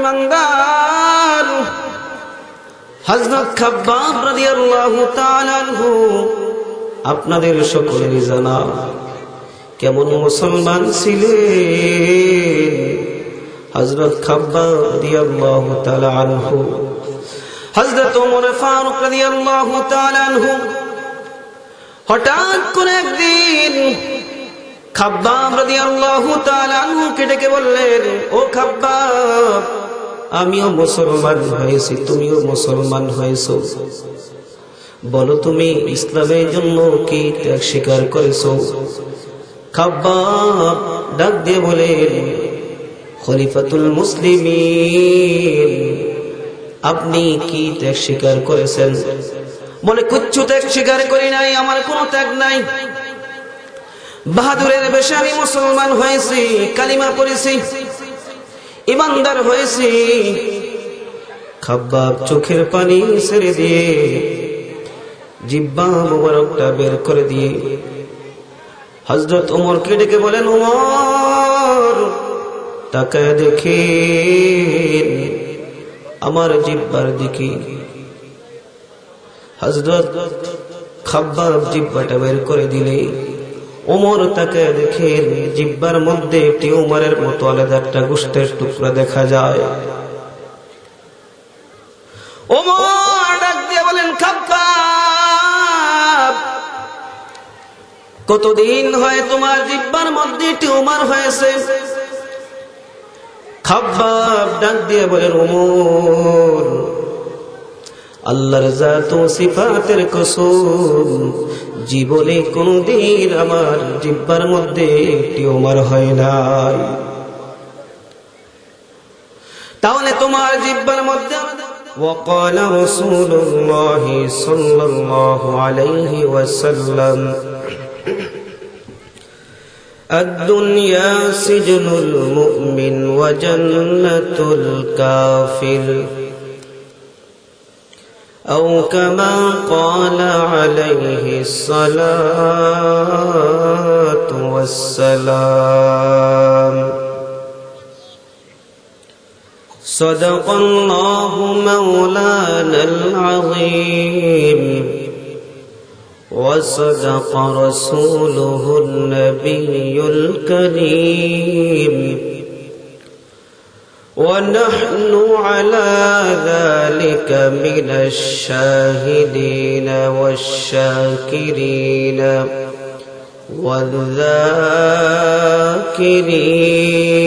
ইমানদার হযরত খাব্বাব রাদিয়াল্লাহু তাআলা আনহু আপনাদের সকলের জানা কেমন মুসলমান ছিলেন। হযরত খাব্বাব রাদিয়াল্লাহু তাআলা আনহু হযরত ওমর ফারুক রাদিয়াল্লাহু তাআলা আনহু হঠাৎ করে একদিন খাব্বাব রাদিয়াল্লাহু তাআলা আনহুকে ডেকে বললেন, ও খাব্বাব, আমিও মুসলমান হয়েছি, তুমিও মুসলমান হয়েছো, বলো তুমি ইসলামের জন্য কি ত্যাগ স্বীকার করেছো? খাব্বাব ডাক দিয়ে বলেন, খলিফাতুল মুসলিমিন, আপনি কি ত্যাগ স্বীকার করেছেন? বলে, কিচ্ছু ত্যাগ স্বীকার করি নাই, আমার কোনো ত্যাগ নাই। বাহাদুরের বেশে আমি মুসলমান হয়েছি, কালিমা পড়েছি, ইমানদার হয়েছি। খাব্বাব চোখের পানি ছেড়ে দিয়ে জিহ্বা মুবারকটা বের করে দিয়ে হযরত ওমরকে ডেকে বলেন, ওমর, তাকায় দেখেন আমার জিহ্বার দিকে। হযরত খাব্বাব জিহ্বাটা বের করে দিলে ওমর তাকায় দেখেন জিহ্বার মধ্যে একটি উমরের মতো আলাদা একটা গোশতের টুকরা দেখা যায়। ওমর ডাক দিয়ে বলেন, খাব্বাব, কতদিন হয় তোমার জিহ্বার মধ্যে টিউমার হয়েছে? খাব্বাব ডাক দিয়ে বলেন, ওমর, আল্লাহর জাত ও সিফাতের কসম, জীবনে কোনদিন আমার জিহ্বার মধ্যে টিউমার হয় নাই। তাহলে তোমার জিহ্বার মধ্যে وقال رسول الله صلى الله عليه وسلم الدنيا سجن المؤمن وجنة الكافر أو كما قال عليه الصلاة والسلام صدق الله مولانا العظيم وصدق رسوله النبي الكريم ونحن على ذلك من الشاهدين والشاكرين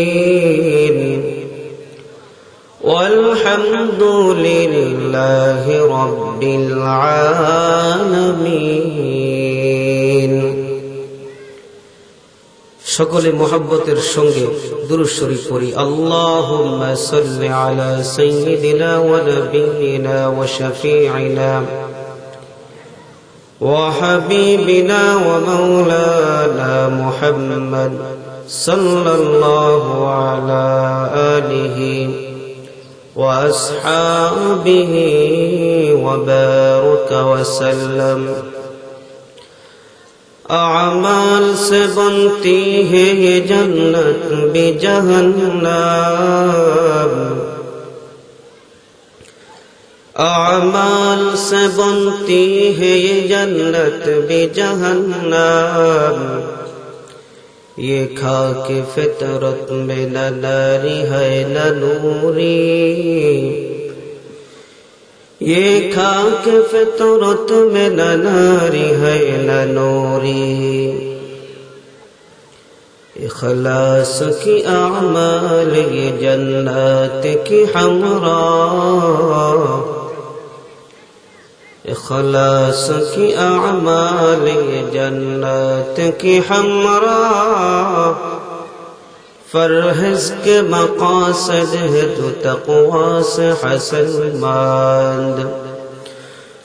والذاكرين والحمد لله رب العالمين। সকলে মুহাব্বতের সঙ্গে দুরূদ শরীফ পড়ি। আল্লাহুম্মা সাল্লি আলা সাইয়্যিদিনা ওয়া নাবিয়িনা ওয়া শাফিঈনা ওয়া হাবিবিনা ওয়া মাওলানা মুহাম্মদ সাল্লাল্লাহু আলা আলিহি ওয়া আসহাবিহি ওয়া বারাকা ওয়া সাল্লাম। अमाल से बनती है ये जन्नत भी जहन्नम, अमाल से बनती है ये जन्नत भी जहन्नम। ये खाके फितरत में न नारी है न नूरी, ये खाक फितरत में न नारी है न नूरी। इखलास की आमाल ये जन्नत की हमरा, इखलास की आमाल ये जन्नत की हमरा। फरहज़ के मक़ासद है तो तक़वा से हसनमंद,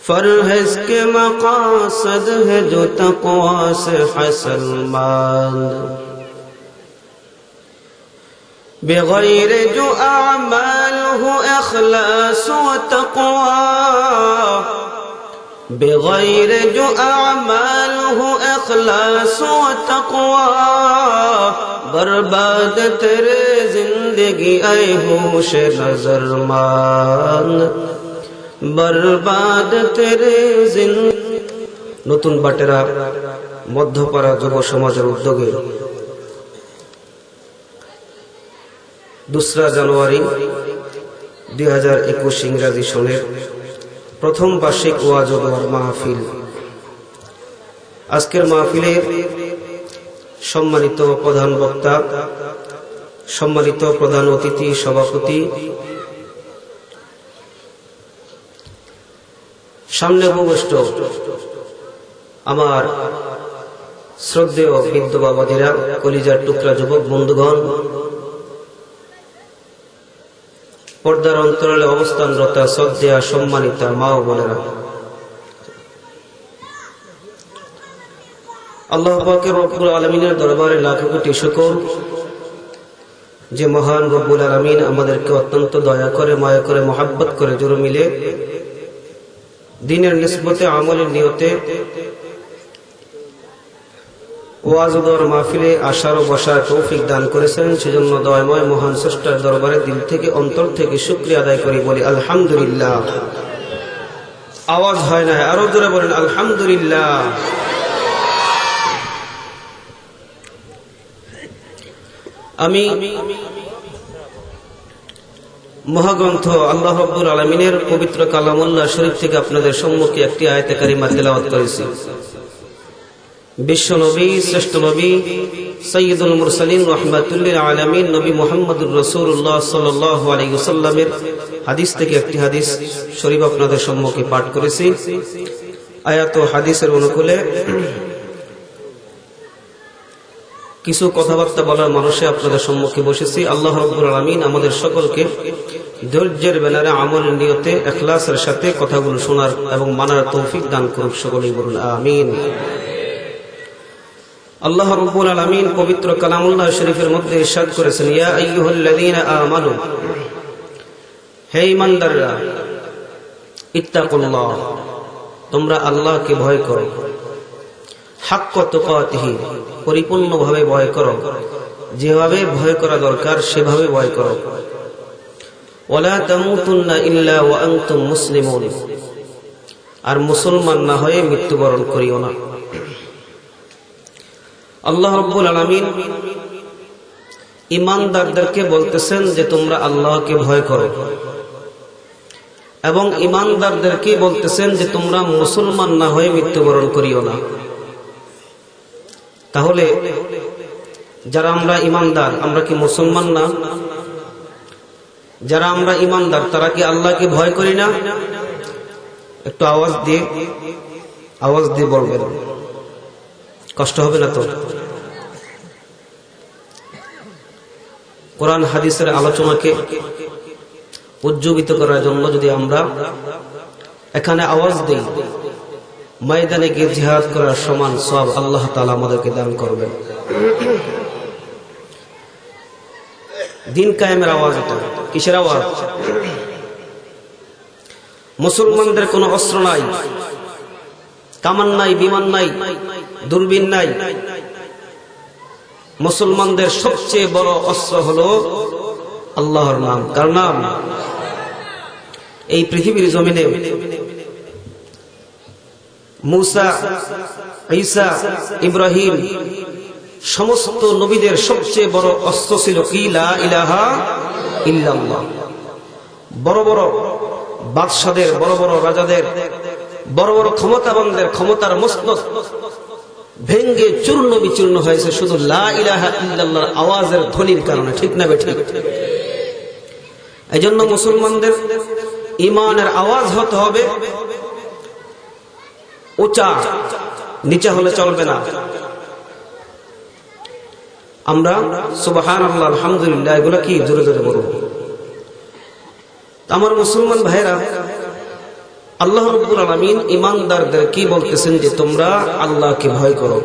फरहज़ के मक़ासद है जो तक़वा से हसनमंद। बग़ैर जो अमाल हो इख़लास व तक़वा, بغير جو اعماله اخلاص و تقوی برباد تیرے زندگی اے ہوش نظر مان বরবাদ তেরে জিন্দেগি। নতুন বাটেরা মধ্যপাড়া যুব সমাজের উদ্যোগে 2 জানুয়ারি 2021 ইংরেজি সনের প্রথম বার্ষিক ওয়াজ ও দোয়ার মাহফিল। আজকের মাহফিলের সম্মানিত প্রধান বক্তা, সম্মানিত প্রধান অতিথি, সভাপতি, সামনে উপবিষ্ট আমার শ্রদ্ধেয় বৃদ্ধ বাবাজিরা, কলিজার টুকরা যুবক বন্ধুগণ, পর্দার অন্তরালে অবস্থানরত শ্রদ্ধেয়া সম্মানিতা মা ও বোনেরা, আল্লাহ পাকের রব্বুল আলামিনের দরবারে লাখো কোটি শুকর যে মহান রব্বুল আলামিন আমাদেরকে অত্যন্ত দয়া করে, মায়া করে, মহাব্বত করে জোরে মিলে দিনের নিসবতে আমলের নিয়তে ওয়াজ ও দোয়ার মাহফিলে আসার ও বসার তৌফিক দান করেছেন। সেজন্য দয়াময় মহান স্রষ্টার দরবারে দিল থেকে অন্তর থেকে শুকরিয়া আদায় করি, বলি আলহামদুলিল্লাহ। আওয়াজ হয় না, আরো জোরে বলেন আলহামদুলিল্লাহ। আমি মহাগ্রন্থ আল্লাহ রাব্বুল আলামিনের পবিত্র কালামুল্লাহ শরীফ থেকে আপনাদের সম্মুখে একটি আয়াতে কারিমা তেলাওয়াত করেছি। বিশ্ব নবী, শ্রেষ্ঠ নবী, সাইয়্যিদুল মুরসালিন, রাহমাতুল লিল আলামিন নবী মুহাম্মদুর রাসূলুল্লাহ সাল্লাল্লাহু আলাইহি ওয়াসাল্লামের হাদিস থেকে একটি হাদিস শরীফ আপনাদের সম্মুখে পাঠ করেছি। আয়াত ও হাদিসের অনুকূলে কিছু কথাবার্তা বলার মানুষে আপনাদের সম্মুখে বসেছি। আল্লাহ রাব্বুল আলামিন আমাদের সকলকে ধৈর্যের ব্যানারে আমলের নিয়তে ইখলাসের সাথে কথাগুলো শোনার এবং মানার তৌফিক দান করুন, সকলেই বলুন আমিন। আল্লাহ রাব্বুল আলামিন পবিত্র কালামুল্লাহ শরীফের মধ্যে ইরশাদ করেছেন, ইয়া আইয়ুহাল্লাযীনা আমানু, হে ঈমানদাররা, ইত্তাকুল্লাহ, তোমরা আল্লাহকে ভয় করো, হাক্কা তুকাতিহি, পরিপূর্ণভাবে ভয় করো, যেভাবে ভয় করা দরকার সেভাবে ভয় করো, ওয়ালা তামুতুন্না ইল্লা ওয়া আনতুম মুসলিমুন, আর মুসলমান না হয়ে মৃত্যুবরণ করিও না। আল্লাহ রাব্বুল আলামিন ঈমানদারদেরকে বলতেছেন যে তোমরা আল্লাহকে ভয় করো, এবং ঈমানদারদেরকে বলতেছেন যে তোমরা মুসলমান না হয়ে মৃত্যুবরণ করিও না। তাহলে যারা আমরা ঈমানদার, আমরা কি মুসলমান না? যারা আমরা ঈমানদার তারা কি আল্লাহকে ভয় করি না? একটু আওয়াজ দিয়ে বলবেন, কষ্ট হবে না তো? কোরআন হাদিসের আলোচনাকে উজ্জীবিত করার জন্য যদি আমরা এখানে আওয়াজ দিই, ময়দানে গিয়ে জিহাদ করার সমান সওয়াব আল্লাহ তাআলা আমাদেরকে দান করবেন। দিন কায়েমের আওয়াজ এটা। কিসের আওয়াজ? মুসলমানদের কোনো অস্ত্র নাই, কামান নাই, বিমান নাই, দূরবীন নাই। মুসলমানদের সবচেয়ে বড় অস্ত্র হলো আল্লাহর নাম। কার নাম? এই পৃথিবীর জমিনে মুসা, ঈসা, ইব্রাহিম সমস্ত নবীদের সবচেয়ে বড় অস্ত্র ছিল কি? লা ইলাহা ইল্লাল্লাহ। বড় বড় বাদশাদের, বড় বড় রাজাদের, বড় বড় ক্ষমতাবানদের ক্ষমতার মসনদ ভেঙ্গে চূর্ণ বিচূর্ণ হয়েছে শুধু লা ইলাহা ইল্লাল্লাহর আওয়াজের ধ্বনির কারণে। ঠিক না বেঠিক? এই জন্য মুসলমানদের ঈমানের আওয়াজ হতে হবে উঁচা, নিচা হলে চলবে না। আমরা সুবহানাল্লাহ, আলহামদুলিল্লাহ এগুলো কি জোরে জোরে বলবো। আমার মুসলমান ভাইরা, আল্লাহ রাব্বুল আলামিন ঈমানদারদের কি বলতেছেন? যে তোমরা আল্লাহকে ভয় করো।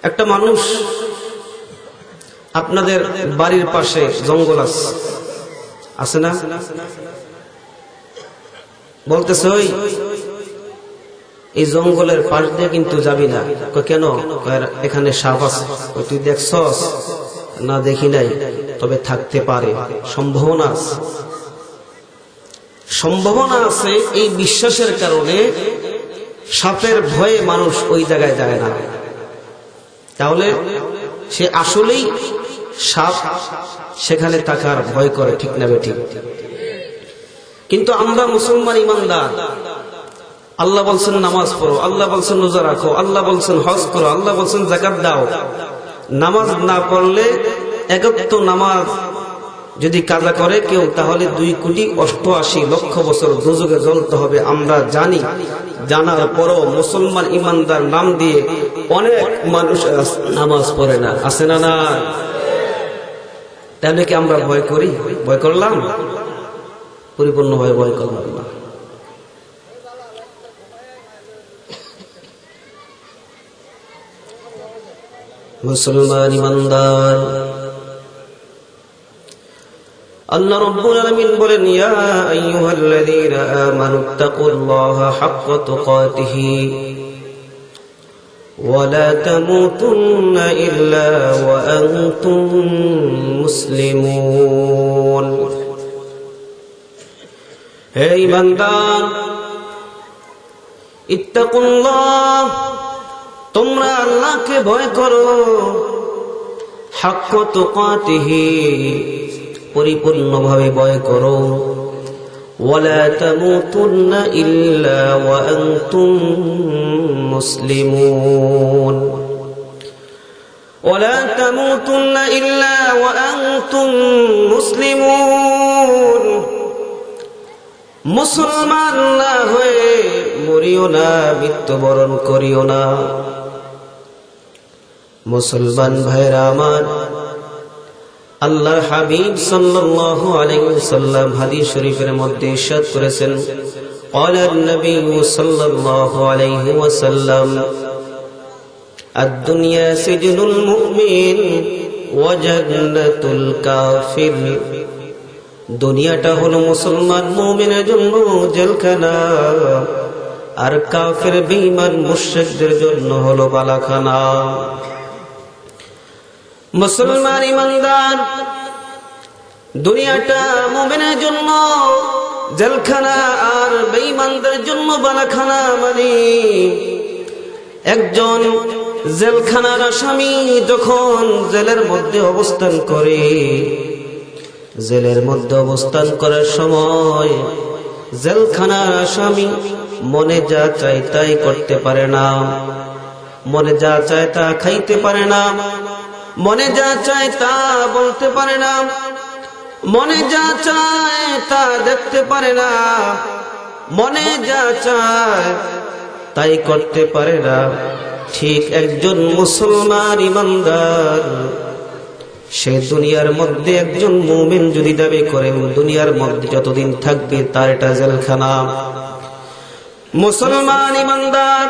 একটা মানুষ, আপনাদের বাড়ির পাশে জঙ্গল আছে না? বলতেছে ওই এই জঙ্গলের পাশ দিয়ে কিন্তু যাবি না। কেন? এখানে সাপ আছে। তুই দেখছস? না দেখি নাই, তবে থাকতে পারে, সম্ভাবনা আছে। সম্ভাবনা আছে এই বিশ্বাসের কারণে সাপের ভয়ে মানুষ ওই জায়গায় যায় না। তাহলে সে আসলেই সাপ সেখানে থাকার ভয় করে, ঠিক না বেঠিক? কিন্তু আমরা মুসলমান ইমানদার, আল্লাহ বলছেন নামাজ পড়ো, আল্লাহ বলছেন রোজা রাখো, আল্লাহ বলছেন হজ করো, আল্লাহ বলছেন যাকাত দাও। নামাজ না পড়লে, একাত্ত নামাজ যদি কাজা করে কেউ, তাহলে 2,88,00,000 বছর দুজকে জ্বলতে হবে। আমরা জানি, জানার পরও মুসলমান ইমানদার নাম দিয়ে অনেক মানুষ নামাজ পড়ে না, আছে না? না, তাহলে কি আমরা ভয় করি? ভয় করলাম? পরিপূর্ণভাবে ভয় করলাম না। মুসলমান ইমানদার, আল্লাহ রাব্বুল আলামিন বলেন, ইয়া আইয়ুহাল্লাযীনা আমানুত্তাকুল্লাহা হাক্কা তুকাতিহি ওয়া লা তামুতুন্না ইল্লা ওয়া আনতুম মুসলিমুন। হে ঈমানদার, ইত্তাকুল্লাহ, তোমরা আল্লাহকে ভয় করো, হাক্কা তুকাতিহি, পরিপূর্ণভাবে ভয় করো, ওয়ালা তামুতুন্না ইল্লা ওয়া আনতুম মুসলিমুন, ওয়ালা তামুতুন্না ইল্লা ওয়া আনতুম মুসলিমুন। মুসলমান না হয়ে মরিও না, মৃত্যুবরণ করিও না। মুসলমান ভাইরা আমার, আল্লাহর হাবিব সাল্লাল্লাহু আলাইহি ওয়াসাল্লাম হাদিস শরীফের মধ্যে ইরশাদ করেছেন, ক্বালান নবী সাল্লাল্লাহু আলাইহি ওয়াসাল্লাম, আদ-দুনিয়া সিজনুল মুমিন ওয়া জান্নাতুল কাফির। দুনিয়াটা হলো মুসলমান মুমিনের জন্য জেলখানা, আর কাফের বেঈমান মুশরিকদের জন্য হলো বালাখানা। মুসলমান ইমানদার, দুনিয়াটা মুমিনের জন্য জেলখানা আর বেঈমানদের জন্য বালাখানা। মানে একজন জেলখানার আসামি যখন জেলের মধ্যে অবস্থান করে, জেলের মধ্যে অবস্থান করার সময় জেলখানার আসামি মনে যা চায় তাই করতে পারে না, মনে যা চায় তা খাইতে পারে না, মনে যা চায় তা বলতে পারে না, মনে যা চায় তা দেখতে পারে না, মনে যা চায় তাই করতে পারে না। ঠিক একজন মুসলমান ইমানদার, সে দুনিয়ার মধ্যে একজন মুমিন যদি দাবি করে, দুনিয়ার মধ্যে যতদিন থাকবে তার এটা জেলখানা। মুসলমান ইমানদার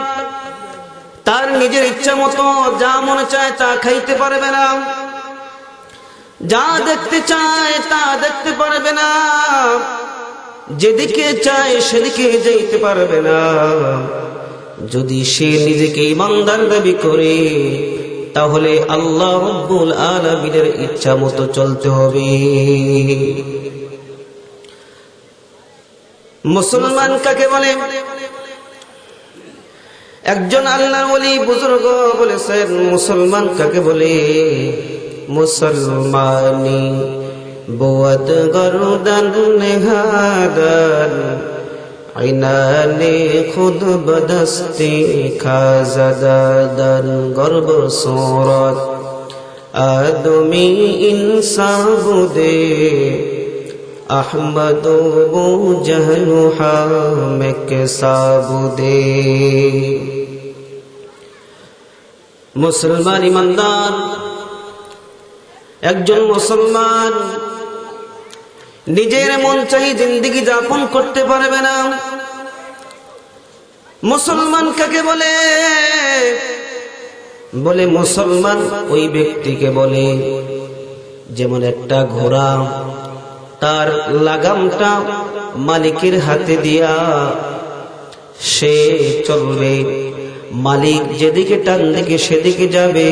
তার নিজের ইচ্ছা মতো যা মনে চায় তা খাইতে পারবে না, যা দেখতে চায় তা দেখতে পারবে না, যেদিকে চায় সেদিকে যেতে পারবে না। যদি সে নিজেকে ইমানদার দাবি করে, তাহলে আল্লাহ রাব্বুল আলামিনের ইচ্ছা মতো চলতে হবে। মুসলমান কাকে বলে? একজন আল্লাহর ওলি বুজুর্গ বলেছেন, মুসলমান কাকে বলে? মুসলমানি বুয়াদ গরদান নেহাদান, আইনানে খুদ বদস্তি খাজাদাদান, গর্ব সুরত আদমি ইনসাবুদে, আহমদ বু জহনু হামেকে সাবুদে। মুসলমান ইমানদার, একজন মুসলমান নিজের মন চাই জিন্দেগি যাপন করতে পারবে না। মুসলমান কাকে বলে? বলে মুসলমান ওই ব্যক্তিকে বলে যেমন একটা ঘোড়া, তার লাগামটা মালিকের হাতে দিয়া সে চলবে। মালিক যেদিকে টান দিকে সেদিকে যাবে।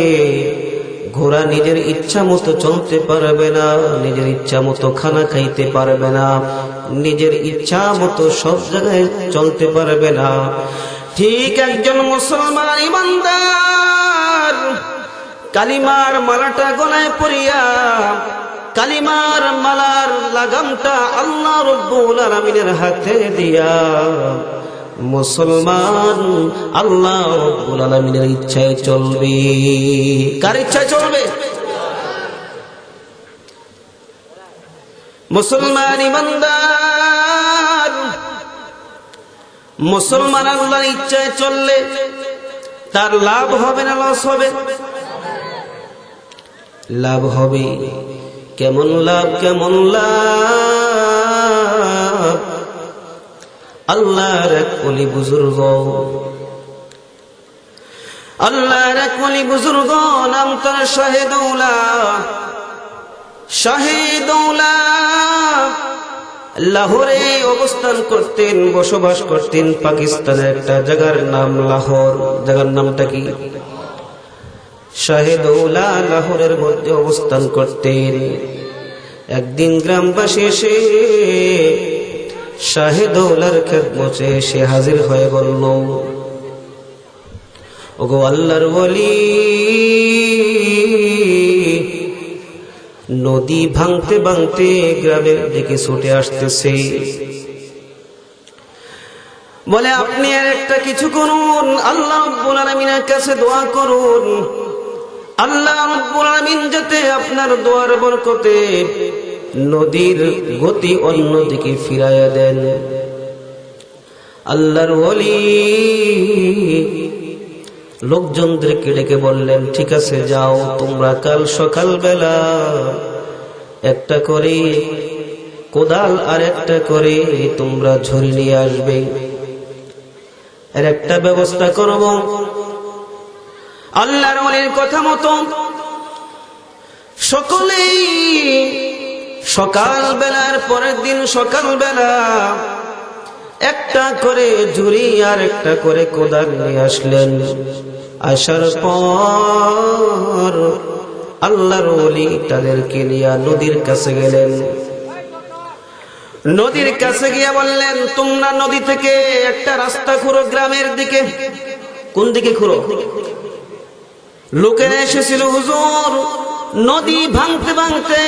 ঘোড়া নিজের ইচ্ছা মতো চলতে পারবে না, নিজের ইচ্ছা মতো খানা খাইতে পারবে না, নিজের ইচ্ছা মতো সব জায়গায় চলতে পারবে না। ঠিক একজন মুসলমান ইমানদার কালিমার মালাটা গলায় পরিয়া, কালিমার মালার লাগামটা আল্লাহ রাব্বুল আলামিনের হাতে দিয়া মুসলমান আল্লাহ রাব্বুল আলামিনের ইচ্ছায় চলবে। কার ইচ্ছায় চলবে? মুসলমান ইমানদার মুসলমান আল্লাহর ইচ্ছায় চললে তার লাভ হবে না লস হবে? লাভ হবে। কেমন লাভ? কেমন লাভ? আল্লাহর এক ওলি বুজুর্গ, আল্লাহর এক ওলি বুজুর্গ, নাম তার শাহে দৌলা। শাহে দৌলা লাহোরে অবস্থান করতেন, বসবাস করতেন। পাকিস্তানের একটা জায়গার নাম লাহোর। জায়গার নামটা কি? শাহে দৌলা লাহোরের মধ্যে অবস্থান করতেন। একদিন গ্রামবাসী এসে শাহে দৌলার খেদমতে এসে হাজির হয়ে বলল, ওগো আল্লাহর ওলি, নদী ভাঙতে ভাঙতে গ্রামের দিকে ছুটে আসতেছে। বলে আপনি আর একটা কিছু করুন, আল্লাহ রাব্বুল আলামিনের কাছে দোয়া করুন। আল্লাহ রাব্বুল আলামিন যাতে আপনার দোয়ার বরকতে নদীর গতি অন্যদিকে ফিরাইয়া দেন। আল্লাহর ওলি লোকজনদেরকে ডেকে বললেন, ঠিক আছে যাও, তোমরা কাল সকাল বেলা একটা করে কোদাল আর একটা করে তোমরা ঝুড়ি নিয়ে আসবে, এর একটা ব্যবস্থা করব। আল্লাহর ওলির কথা মতো সকলেই সকাল বেলার পরের দিন সকাল বেলা একটা করে ঝুড়ি আর একটা করে কোদাল নিয়ে আসলেন। আসার পর আল্লাহর ওলি তাদেরকে নিয়ে নদীর কাছে গেলেন। নদীর কাছে গিয়ে বললেন, তোমরা নদী থেকে একটা রাস্তা খুঁড়ো গ্রামের দিকে। কোন দিকে খুঁড়ো? লোকেরা এসেছিল, হুজুর নদী ভাঙতে ভাঙতে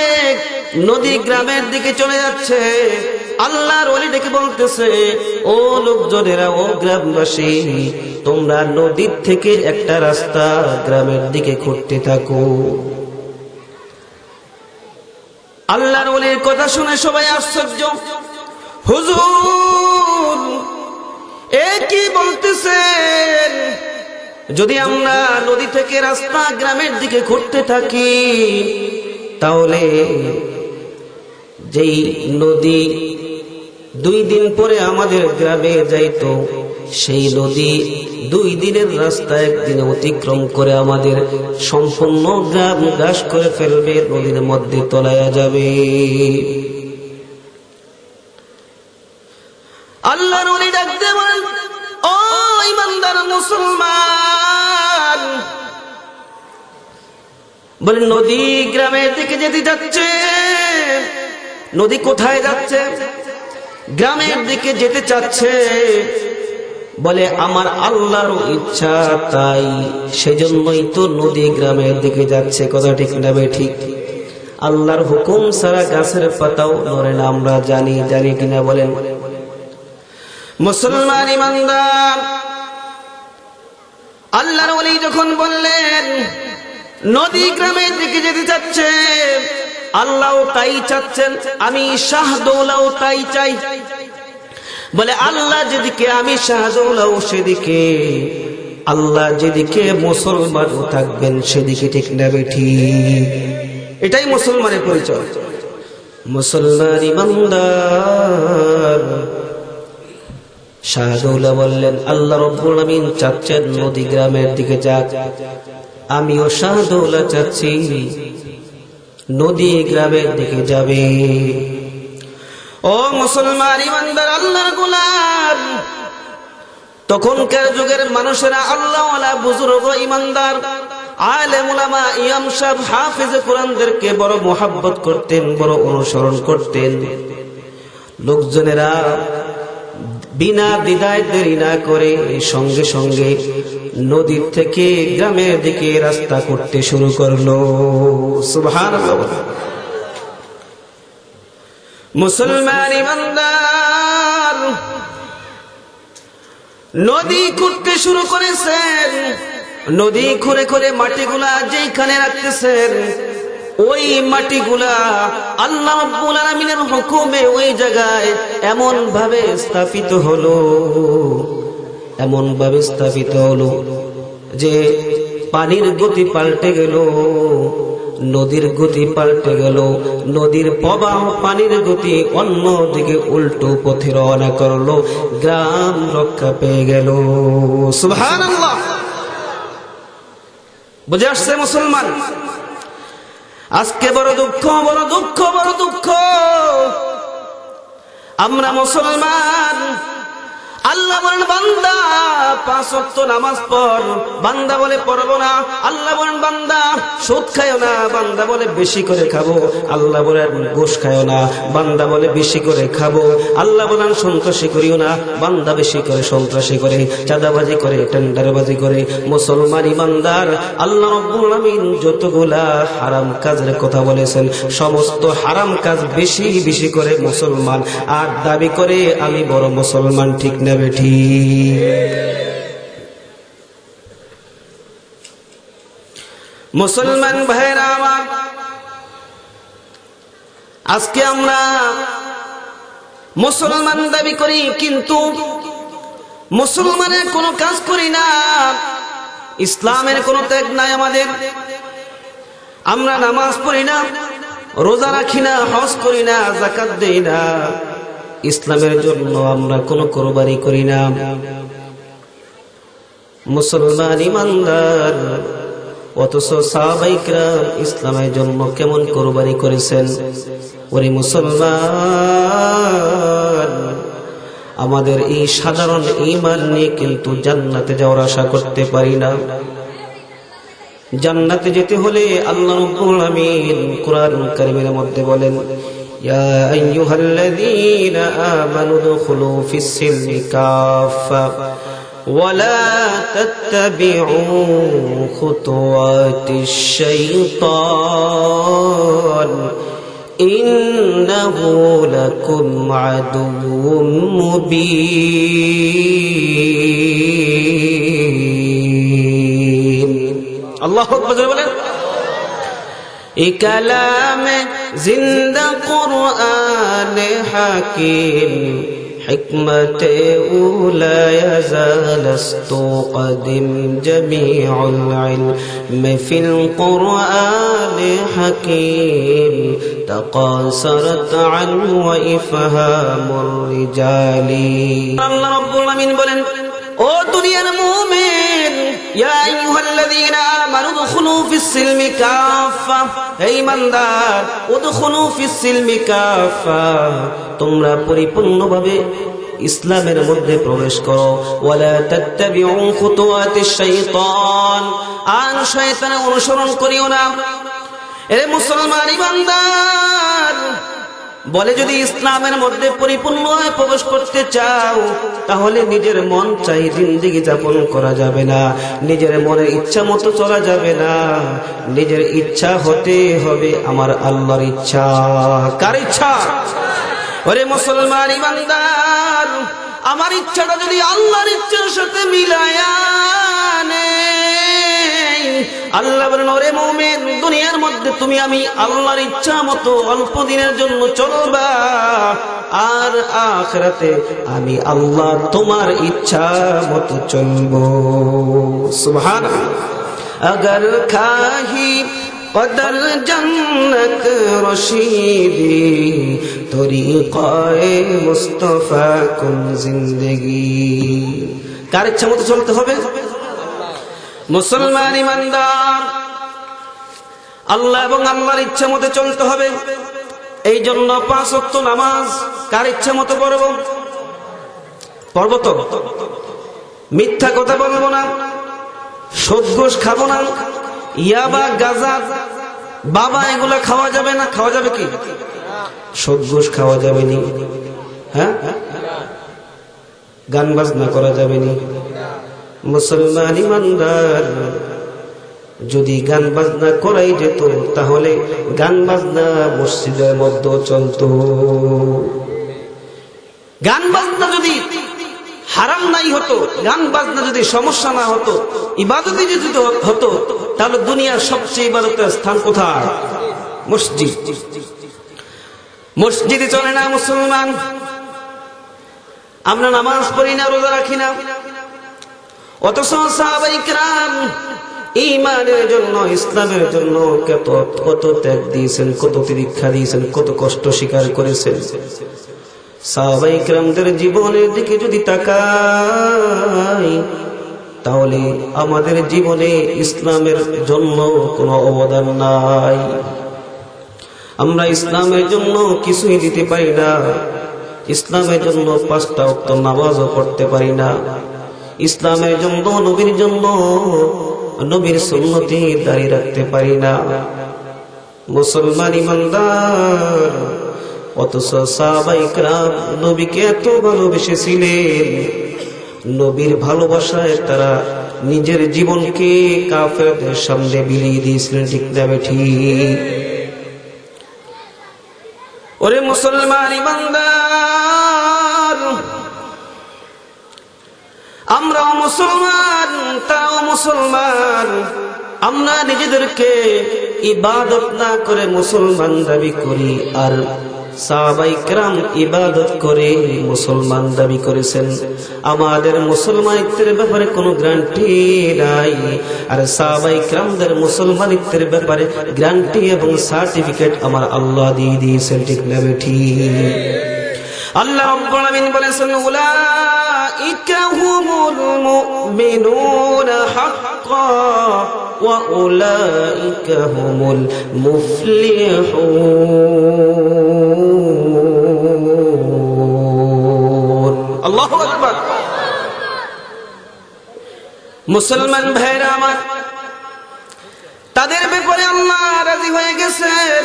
নদী গ্রামের দিকে চলে যাচ্ছে। আল্লাহর ওলি ডেকে বলতেছে, ও লোকজনেরা, ও গ্রামবাসী, তোমরা নদীর থেকে একটা রাস্তা গ্রামের দিকে খুঁড়তে থাকো। আল্লাহর ওলির কথা শুনে সবাই আশ্চর্য, হুজুর এ কি বলতেছেন? যদি আমরা নদী থেকে রাস্তা গ্রামের দিকে খুঁড়তে থাকি, তাহলে যেই নদী 2 দিন পরে আমাদের গ্রামে যাইতো, সেই নদী 2 দিনের রাস্তা 1 দিনে অতিক্রম করে আমাদের সম্পূর্ণ গ্রাম গ্রাস করে ফেলবে, নদীর মধ্যে তলায়া যাবে। আল্লাহর ওলি ডাকতে বলেন, ও ইমানদার মুসলমান, বলে নদী গ্রামের দিকে যেতে যাচ্ছে। নদী কোথায় যাচ্ছে? গ্রামের দিকে যেতে চাচ্ছে। বলে আমার আল্লাহর ইচ্ছা তাই, সেজন্যই তো নদী গ্রামের দিকে যাচ্ছে। কথা ঠিক না বে ঠিক? আল্লাহর হুকুম ছাড়া গাছের পাতাও নড়ে না, আমরা জানি। জানি কিনা বলেন? মুসলমান ইমানদার, আল্লাহর ওলি যখন বললেন নদী গ্রামের দিকে যেতে চাচ্ছে, আল্লাহও তাই চাচ্ছেন, আমি শাহদৌলাও তাই চাই। বলে আল্লাহ যেদিকে, আমি শাহদৌলাও সেদিকে। আল্লাহ যেদিকে, মুসলমানও থাকবেন সেদিকে। ঠিক না বেঠি? এটাই মুসলমানের পরিচয়। মুসলমান ইমানদার। শাহদৌলা বললেন, আল্লাহ রাব্বুল আলামিন চাচ্ছেন নদী গ্রামের দিকে যাক, আমিও শাহদৌলা চাচ্ছি নদী গ্রামের দিকে যাবে। ও মুসলমান ইমানদার আল্লাহর গোলাম, তখনকার যুগের মানুষেরা আল্লাহওয়ালা বুজুর্গ ইমানদার আলেম উলামা ইমাম সাহেব হাফেজ কোরআনদেরকে বড় মোহাব্বত করতেন, বড় অনুসরণ করতেন। লোকজনেরা বিনা দ্বিধায় দেরি না করে সঙ্গে সঙ্গে নদীর থেকে গ্রামের দিকে রাস্তা করতে শুরু করলো। সুবহানাল্লাহ। মুসলমান ইমানদার নদী খুঁড়তে শুরু করেছেন। নদী খুঁড়ে খুঁড়ে মাটিগুলা যেখানে রাখতেছেন, ওই মাটিগুলা আল্লাহ রাব্বুল আলামিনের হুকুমে ওই জায়গায় এমন ভাবে স্থাপিত হলো যে পানির গতি পাল্টে গেল, নদীর গতি পাল্টে গেল। নদীর প্রবাহ পানির গতি অন্য দিকে উল্টো পথে রওনা করলো। গ্রাম রক্ষা পেয়ে গেল। সুবহানাল্লাহ। বুঝে আসছে মুসলমান? আজকে বড় দুঃখ, বড় দুঃখ, বড় দুঃখ। আমরা মুসলমান, আল্লাহ বলেন বান্দা 5 ওয়াক্ত নামাজ পড়, বান্দা বলে পড়বো না। আল্লাহ বলেন বান্দা সুদ খায়ও না, বান্দা বলে বেশি করে খাবো। আল্লাহ বলেন ঘুষ খায়ও না, বান্দা বলে বেশি করে খাবো। আল্লাহ বলেন সন্ত্রাসী করিও না, বান্দা বেশি করে সন্ত্রাসী করে, চাঁদাবাজি করে, টেন্ডারবাজি করে। মুসলমান ইমানদার আল্লাহ রাব্বুল আলামিন যতগুলা হারাম কাজের কথা বলেছেন, সমস্ত হারাম কাজ বেশি বেশি করে মুসলমান আর দাবি করে আমি বড় মুসলমান। ঠিক না বেঠি? মুসলমান ভাইরা আমার, আজকে আমরা মুসলমান দাবি করি কিন্তু মুসলমানের কোনো কাজ করি না, ইসলামের কোনো ত্যাগ নাই আমাদের। আমরা নামাজ পড়ি না, রোজা রাখি না, হজ করি না, যাকাত দেই না, ইসলামের জন্য আমরা কোনো কোরবানি করি না। মুসলমান ইমানদার, অথচ সাহাবায়ে কিরাম ইসলামের জন্য কেমন কোরবানি করেছেন। ওরে মুসলমান, আমাদের এই সাধারণ ঈমান নিয়ে কিন্তু জান্নাতে যাওয়ার আশা করতে পারি না। জান্নাতে যেতে হলে আল্লাহ রাব্বুল আলামিন কোরআন কারীমের মধ্যে বলেন, ইয়া আইয়ুহাল্লাযীনা আমানু দুখুলু ফিস-সিলমি কাফা ওয়া লা তাত্তাবিউ খুতুওয়াতিশ শাইতান ইন্নাহু লাকুম আদুউম মুবিন। আল্লাহু আকবার বলেন। এই কালামে জিন্দা কুরআন হাকিম হিকমতে উলা ইয়াজালস্তু কদিম জামিউল ইলম ফিল কুরআন হাকিম তাকাসারাত আনহু ওয়া ইফহামুর রিজালি। আল্লাহ রাব্বুল আলামিন বলেন, ও দুনিয়ার মুমিন, ইয়া আইয়ুহাল্লাযীনা আমানু দুখুলু ফিস-সিলমি কাফা, হে ঈমানদার, উদখুলু ফিস-সিলমি কাফা, তোমরা পরিপূর্ণভাবে ইসলামের মধ্যে প্রবেশ করো। ওয়ালা তাত্তাবিউ খুতুওয়াতিশ শাইতান, আর শয়তানের অনুসরণ করিও না। এ মুসলমান ঈমানদার বলে, যদি ইসলামের মধ্যে পরিপূর্ণভাবে প্রবেশ করতে চাও তাহলে নিজের মন চাই জিন্দেগি যাপন করা যাবে না, নিজের মনের ইচ্ছা মতো চলা যাবে না, নিজের ইচ্ছা হতে হবে আমার আল্লাহর ইচ্ছা। কার ইচ্ছা? ওরে মুসলমান ঈমানদার, আমার ইচ্ছাটা যদি আল্লাহর ইচ্ছার সাথে মিলায়া নেই, আল্লাহ বলেন, ওরে মুমিন, দুনিয়ার মধ্যে তুমি আমি আল্লাহর ইচ্ছা মতো অল্প দিনের জন্য চলবা, আর আখিরাতে আমি আল্লাহ তোমার ইচ্ছা মতো চলবো। সুবহানাল্লাহ। अगर खाही कदर जन्नत रशीदी तरीक़ाए मुस्तफा कुन जिंदगी। কার ইচ্ছা মতো চলতে হবে? মুসলমান ঈমানদার, আল্লাহ এবং আল্লাহর ইচ্ছা মতো চলতে হবে। এই জন্য 5 ওয়াক্ত নামাজ কার ইচ্ছা মতো পড়ব, পড়ব তো, মিথ্যা কথা বলবো না, সুদ ঘুষ খাবো না, ইয়াবা গাঁজা বাবা এগুলা খাওয়া যাবে না। খাওয়া যাবে কি? সুদ ঘুষ খাওয়া যাবে নি, হ্যাঁ, গান বাজনা করা যাবে নি। মুসলমান ইমানদার, যদি গান বাজনা করাই যেত তাহলে গান বাজনা মসজিদের মধ্যে চলতো। গান বাজনা যদি হারাম নাই হতো, গান বাজনা যদি সমস্যা না হতো, ইবাদতই যদি হতো, তাহলে দুনিয়ার সবচেয়ে ইবাদতের স্থান কোথায়? মসজিদ। মসজিদে চলে না মুসলমান, আমরা নামাজ পড়ি না, রোজা রাখি না, অথচ সাহাবায়ে কেরাম ঈমানের জন্য, ইসলামের জন্য কত ত্যাগ দিয়েছেন, কত তিতিক্ষা দিয়েছেন, কত কষ্ট স্বীকার করেছেন। সাহাবায়ে কেরামদের জীবনের দিকে যদি তাকাই তাহলে আমাদের জীবনে ইসলামের জন্য কোনো অবদান নাই। আমরা ইসলামের জন্য কিছুই দিতে পারি না, ইসলামের জন্য 5টা ওয়াক্ত নামাজও পড়তে পারি না, ইসলামের জন্য, নবীর জন্য, নবীর সুন্নতে দাঁড়িয়ে রাখতে পারি না। মুসলমান ইমানদার, অথচ সাহাবায়ে কেরাম নবীকে এত ভালোবেসেছিলেন, নবীর ভালোবাসায় তারা নিজের জীবনকে কাফেরদের সামনে বিলিয়ে দিয়েছিলেন। ঠিক না বেঠিক? ওরে মুসলমান ইমানদার, আমরাও মুসলমান, তাও মুসলমান। আমরা নিজেদেরকে ইবাদত না করে মুসলমান দাবি করি, আর সাহাবায়ে কেরাম ইবাদত করে মুসলমান দাবি করেছেন। আমাদের মুসলমানিত্বের ব্যাপারে কোনো গ্যারান্টি নাই, আর সাহাবায়ে কেরামদের মুসলমানিত্বের ব্যাপারে গ্যারান্টি এবং সার্টিফিকেট আমার আল্লাহ দিয়ে দিয়েছেন। ঠিক না বেঠিক? আল্লাহ রাব্বুল আলামিন বলেছেন, উলাইকা হুমুল মুমিনুনা হাক্কান ওয়া উলাইকা হুমুল মুফলিহুন। আল্লাহু আকবার। মুসলমান ভাইরা আমার, তাদের ব্যাপারে আল্লাহ রাজি হয়ে গেছেন,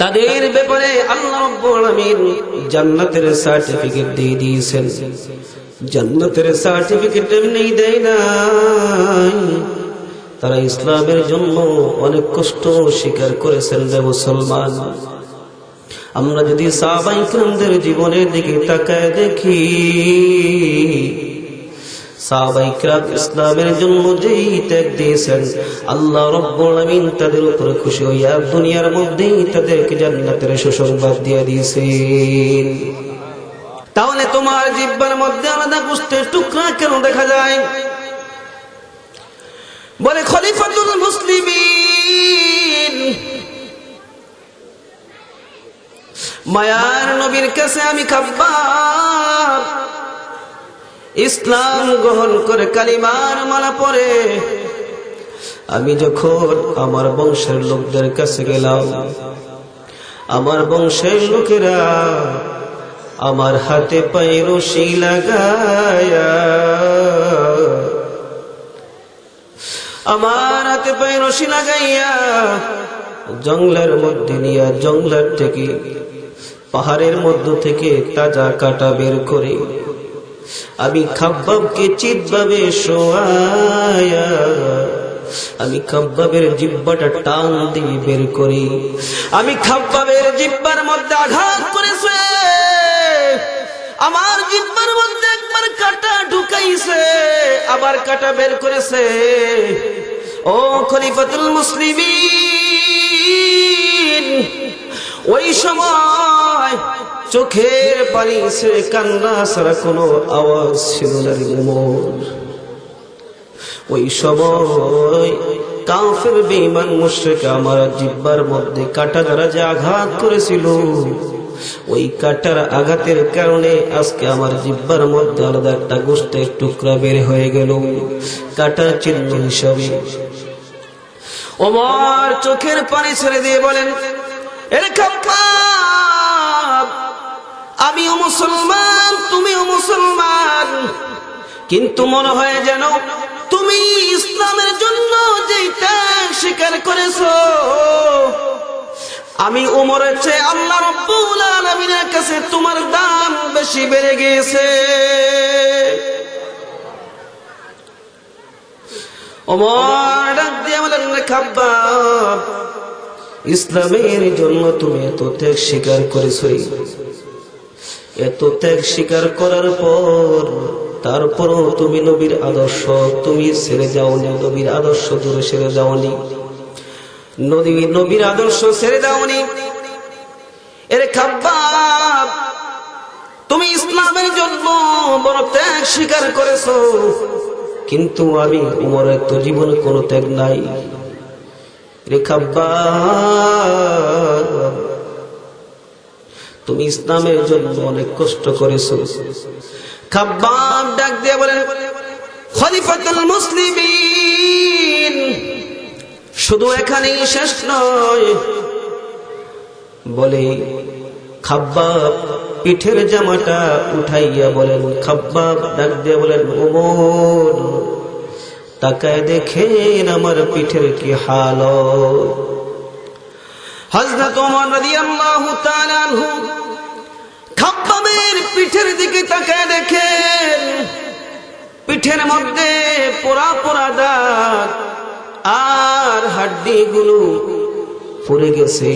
তাদের ব্যাপারে আল্লাহ রাব্বুল আলামিন জান্নাতের সার্টিফিকেট দিয়ে দিয়েছেন। জান্নাতের সার্টিফিকেট এমনি দেয় না, তারা ইসলামের জন্য অনেক কষ্ট স্বীকার করেছেন। রে মুসলমান, আমরা যদি সাহাবায়ে কেরামদের জীবনের দিকে তাকায় দেখি, সাহাবায়ে কেরাম ইসলামের জন্য যেই ত্যাগ দিয়েছেন, আল্লাহ রাব্বুল আলামিন তাদের উপরে খুশি হইয়া দুনিয়ার মধ্যেই তাদেরকে জান্নাতের সুসংবাদ দিয়ে দিয়েছেন। তাহলে তোমার জিহ্বার মধ্যে আলাদা গোশতের টুকরা কেন দেখা যায়? বলে খলিফাতুল মুসলিমিন, মায়ার নবীর কাছে আমি খাব্বাব ইসলাম গ্রহণ করে কালিমার মালা পরে আমি যখন আমার বংশের লোকদের কাছে গেলাম, আমার বংশের লোকেরা আমার হাতে পায়ে রশি লাগায়া, আমার হাতে পায়ে রশি লাগাইয়া জঙ্গলের মধ্যে নিয়ে, জঙ্গলের থেকে, পাহাড়ের মধ্য থেকে তাজা কাটা বের করে আমি খাব্বাবকে চিৎভাবে শোয়ায়া, আমি খাব্বাবের জিহ্বাটা টান দিয়ে বের করি, আমি খাব্বাবের জিহ্বার মধ্যে আঘাত করেছে, আমার জিহ্বার মধ্যে একবার কাটা ঢুকাইছে, আবার কাটা বের করেছে। ও খলিফাতুল মুসলিমিন, ওই সময় চোখের পানি ছেড়ে কান্না ছাড়া কোনো আওয়াজ ছিল না রে মোর। ওই সময় কাফের বেঈমান মুশরিক আমার জিহ্বার মধ্যে কাটা দ্বারা যে আঘাত করেছিল, ওই কাটার আঘাতের কারণে আজকে আমার জিহ্বার মধ্যে আলাদা একটা গোশতের টুকরা বের হয়ে গেল, কাটার চিহ্ন হিসাবে। ওমর চোখের পানি ছেড়ে দিয়ে বলেন, এর খাব্বাব, আমিও মুসলমান, তুমিও মুসলমান, কিন্তু মনে হয় যেন তুমি ইসলামের জন্য যে ত্যাগ স্বীকার করেছো, আমি উমরের চেয়ে আল্লাহ রাব্বুল আলামিনের কাছে তোমার দাম বেশি বেড়ে গিয়েছে। ওমর ডাক দিয়ে বলেন, খাব্বাব, ইসলামের জন্য তুমি এত ত্যাগ স্বীকার করেছো, এত ত্যাগ স্বীকার করার পর তারপরও তুমি নবীর আদর্শ তুমি ছেড়ে যাওনি, নবীর আদর্শ দূরে ছেড়ে যাওনি, নবীর আদর্শ ছেড়ে দাওনি। এর খাব্বাব, তুমি ইসলামের জন্য বড় ত্যাগ স্বীকার করেছো, কিন্তু আমি উমরের তো জীবনে কোনো ত্যাগ নাই। রে খাব্বাব, তুমি ইসলামের জন্য অনেক কষ্ট করেছো। খাব্বাব ডাক দিয়ে বলেন, খলিফাতুল মুসলিমিন, শুধু এখানেই শেষ নয়। বলে খাব্বাব পিঠের জামাটা উঠাইয়া বলেন, খাব্বাব ডাক দিয়ে বলেন, ওমর তাকায় দেখেন আমার পিঠের কি হালত। হযরত ওমর রাদিয়াল্লাহু তাআলা আনহু খাব্বাবের পিঠের দিকে তাকায় দেখেন পিঠের মধ্যে পোড়া পোড়া দাগ আর হাড্ডিগুলো পড়ে গেছে,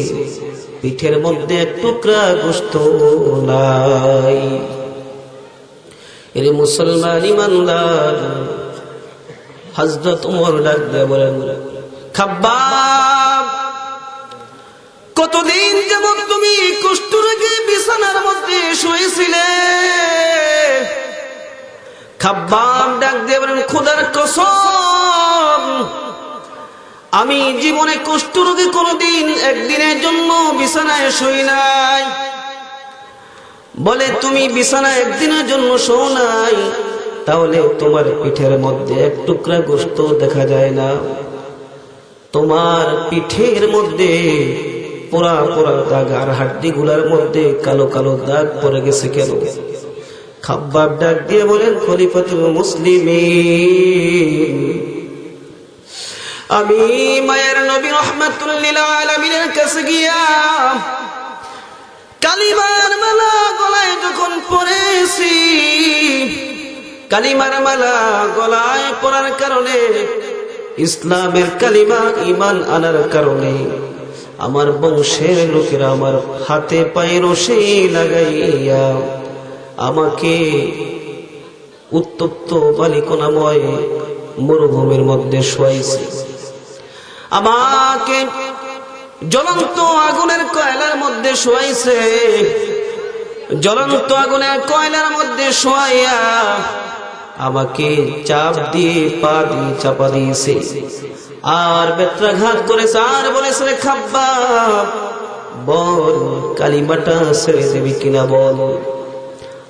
পিঠের মধ্যে এক টুকরা গোশত নাই। এর মুসলমান ইমানদার, হযরত ওমর ডাক দিয়ে বলেন, খাব্বাব, কতদিন যেমন তুমি কষ্ট রেখে বিছানার মধ্যে শুয়েছিলে? খাব্বাব ডাক দিয়ে বলেন, খোদার কসম, আমি জীবনে কষ্ট রোগে কোনদিন একদিনের জন্য বিছানায় শুই নাই। বলে, তুমি বিছানায় একদিনের জন্য শোও নাই, তাহলে তোমার পিঠের মধ্যে এক টুকরা গোশত দেখা যায় না? তোমার পিঠের মধ্যে পোড়া পোড়া দাগ আর হাড্ডি গুলার মধ্যে কালো কালো দাগ পড়ে গেছে কেন? খাব্বাব ডাক দিয়ে বলেন, খলিফাতুল মুসলিমিন, আমি মায়ের নবী রাহমাতুল লিল আলামিনের কাছে গিয়া কালিমার মালা গলায় যখন পরেছি, কালিমার মালা গলায় পরার কারণে, ইসলামের কালিমা ঈমান আনার কারণে আমার বংশের লোকেরা আমার হাতে পায়ে রশি লাগাইয়া আমাকে উত্তপ্ত বালিকণাময় মরুভূমির মধ্যে শোয়াইছে, আমাকে জ্বলন্ত আগুনের কয়লার মধ্যে শোয়াইছে, জ্বলন্ত আগুনের কয়লার মধ্যে শোয়াইয়া আমাকে চাপ দিয়ে পা দিয়ে চাপা দিয়েছে, আর বেত্রাঘাত করেছে, আর বলেছে, খাব্বাব বল কালিমাটা ছেড়ে দিবি কিনা বল।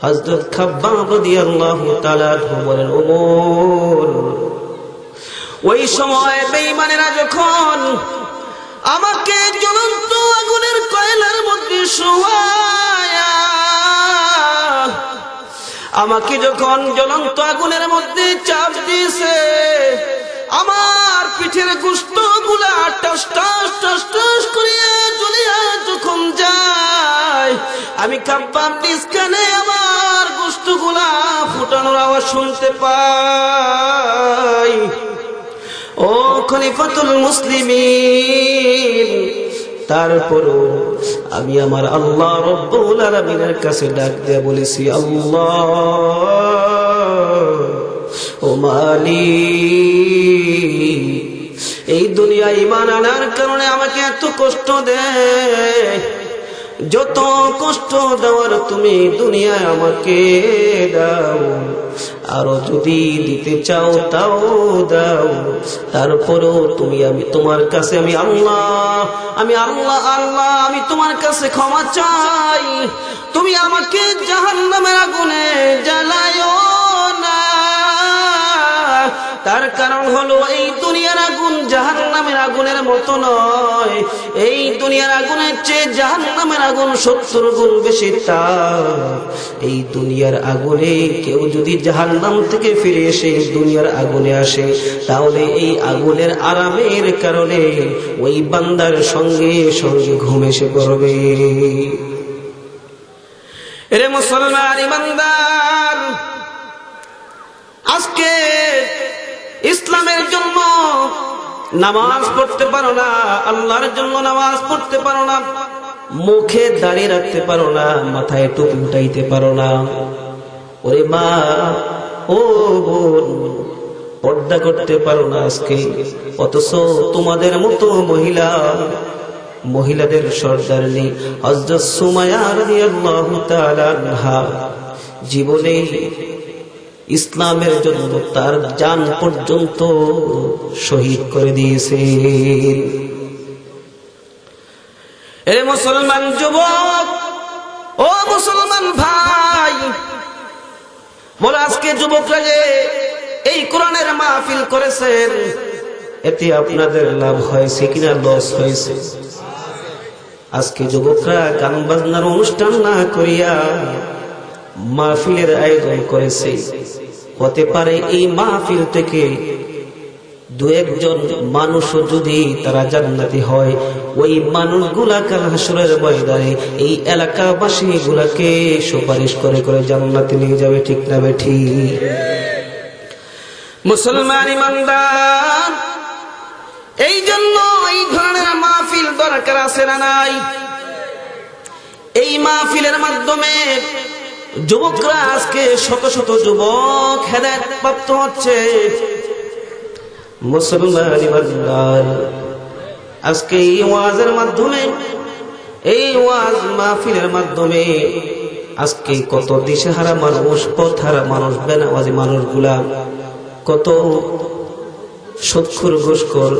হযরত খাব্বাব রাদিয়াল্লাহু তাআলা বলেন, ওমর, ওই সময় বেঈমানেরা যখন আমাকে জ্বলন্ত আগুনের কয়লার মধ্যে শোয়ায়া, আমাকে যখন জ্বলন্ত আগুনের মধ্যে চাপ দিয়েছে, আমার পিঠের গোশত গুলা টাস টাস টাস টাস করিয়া জ্বলিয়া যখন যায়, আমি খাব্বাব নিজ কানে আমার গোশত গুলা ফুটানোর আওয়াজ শুনতে পাই। ও খলিফাতুল মুসলিমিন, তারপরও আমি আমার আল্লাহ রাব্বুল আলামিনের কাছে ডাক দিয়ে বলেছি, আল্লাহ ও মালিক, এই দুনিয়ায় ঈমান আনার কারণে আমাকে এত কষ্ট দেয়, যত কষ্ট দেওয়ার তুমি দুনিয়ায় আমাকে দাও, আরো যদি দিতে চাও তাও দাও, তারপরও তুমি আমি তোমার কাছে আমি আল্লাহ আমি তোমার কাছে ক্ষমা চাই, তুমি আমাকে জাহান্নামের আগুনে জ্বালায়ো না, তার কারণ হলো এই দুনিয়ার আগুন জাহান্নামের আগুনের মতো নয়। এই দুনিয়ার আগুনের চেয়ে জাহান্নামের আগুন 70 গুণ বেশি তাপ। এই দুনিয়ার আগুনে কেউ যদি জাহান্নাম থেকে ফিরে এসে দুনিয়ার আগুনে আসে, তাহলে এই আগুনের আরামের কারণে ওই বান্দার সঙ্গে সঙ্গে ঘুম এসে পড়বে। এরে মুসলমান ইমানদার, আজকে ইসলামের জন্য নামাজ পড়তে পারো না, আল্লাহর জন্য নামাজ পড়তে পারো না, মুখে দাঁড়িয়ে রাখতে পারো না, মাথায় টুপি উঠাইতে পারো না। ওরে মা, ও বোন, পর্দা করতে পারো না আজকে। অথচ তোমাদের মতো মহিলাদের সর্দারনি হযরত সুমাইয়া রাদিয়াল্লাহু তাআলা আনহা জীবনে ইসলামের জন্য তার জান পর্যন্ত শহীদ করে দিয়েছে। এ মুসলমান যুবক, ও মুসলমান ভাই, বলে আজকে যুবকরা যে এই কোরআনের মাহফিল করেছেন, এতে আপনাদের লাভ হয়েছে কিনা লস হয়েছে? আজকে যুবকরা গান বাজনার অনুষ্ঠান না করিয়া মাহফিলের আয়োজন করেছে। হতে পারে এই মাহফিল থেকে দু একজন মানুষও যদি তারা জান্নাতি হয়, ওই মানুষগুলা কাল হাসরের ময়দানে এই এলাকাবাসী গুলাকে সুপারিশ করে করে জান্নাতে নিয়ে যাবে। ঠিক না বেঠিক? মুসলমান ইমানদার, এই জন্য এই ধরনের মাহফিল দরকার আছে না নাই? এই মাহফিলের মাধ্যমে যুবকরা আজকে শত শত যুবক হেদায়েত প্রাপ্ত হচ্ছে। মুসলমান ইমানদার, আজকে এই ওয়াজের মাধ্যমে, এই ওয়াজ মাহফিলের মাধ্যমে আজকে কত দিশেহারা মানুষ, পথহারা মানুষ, বেনামাজি মানুষগুলা, কত সুদখোর ঘুষখোর,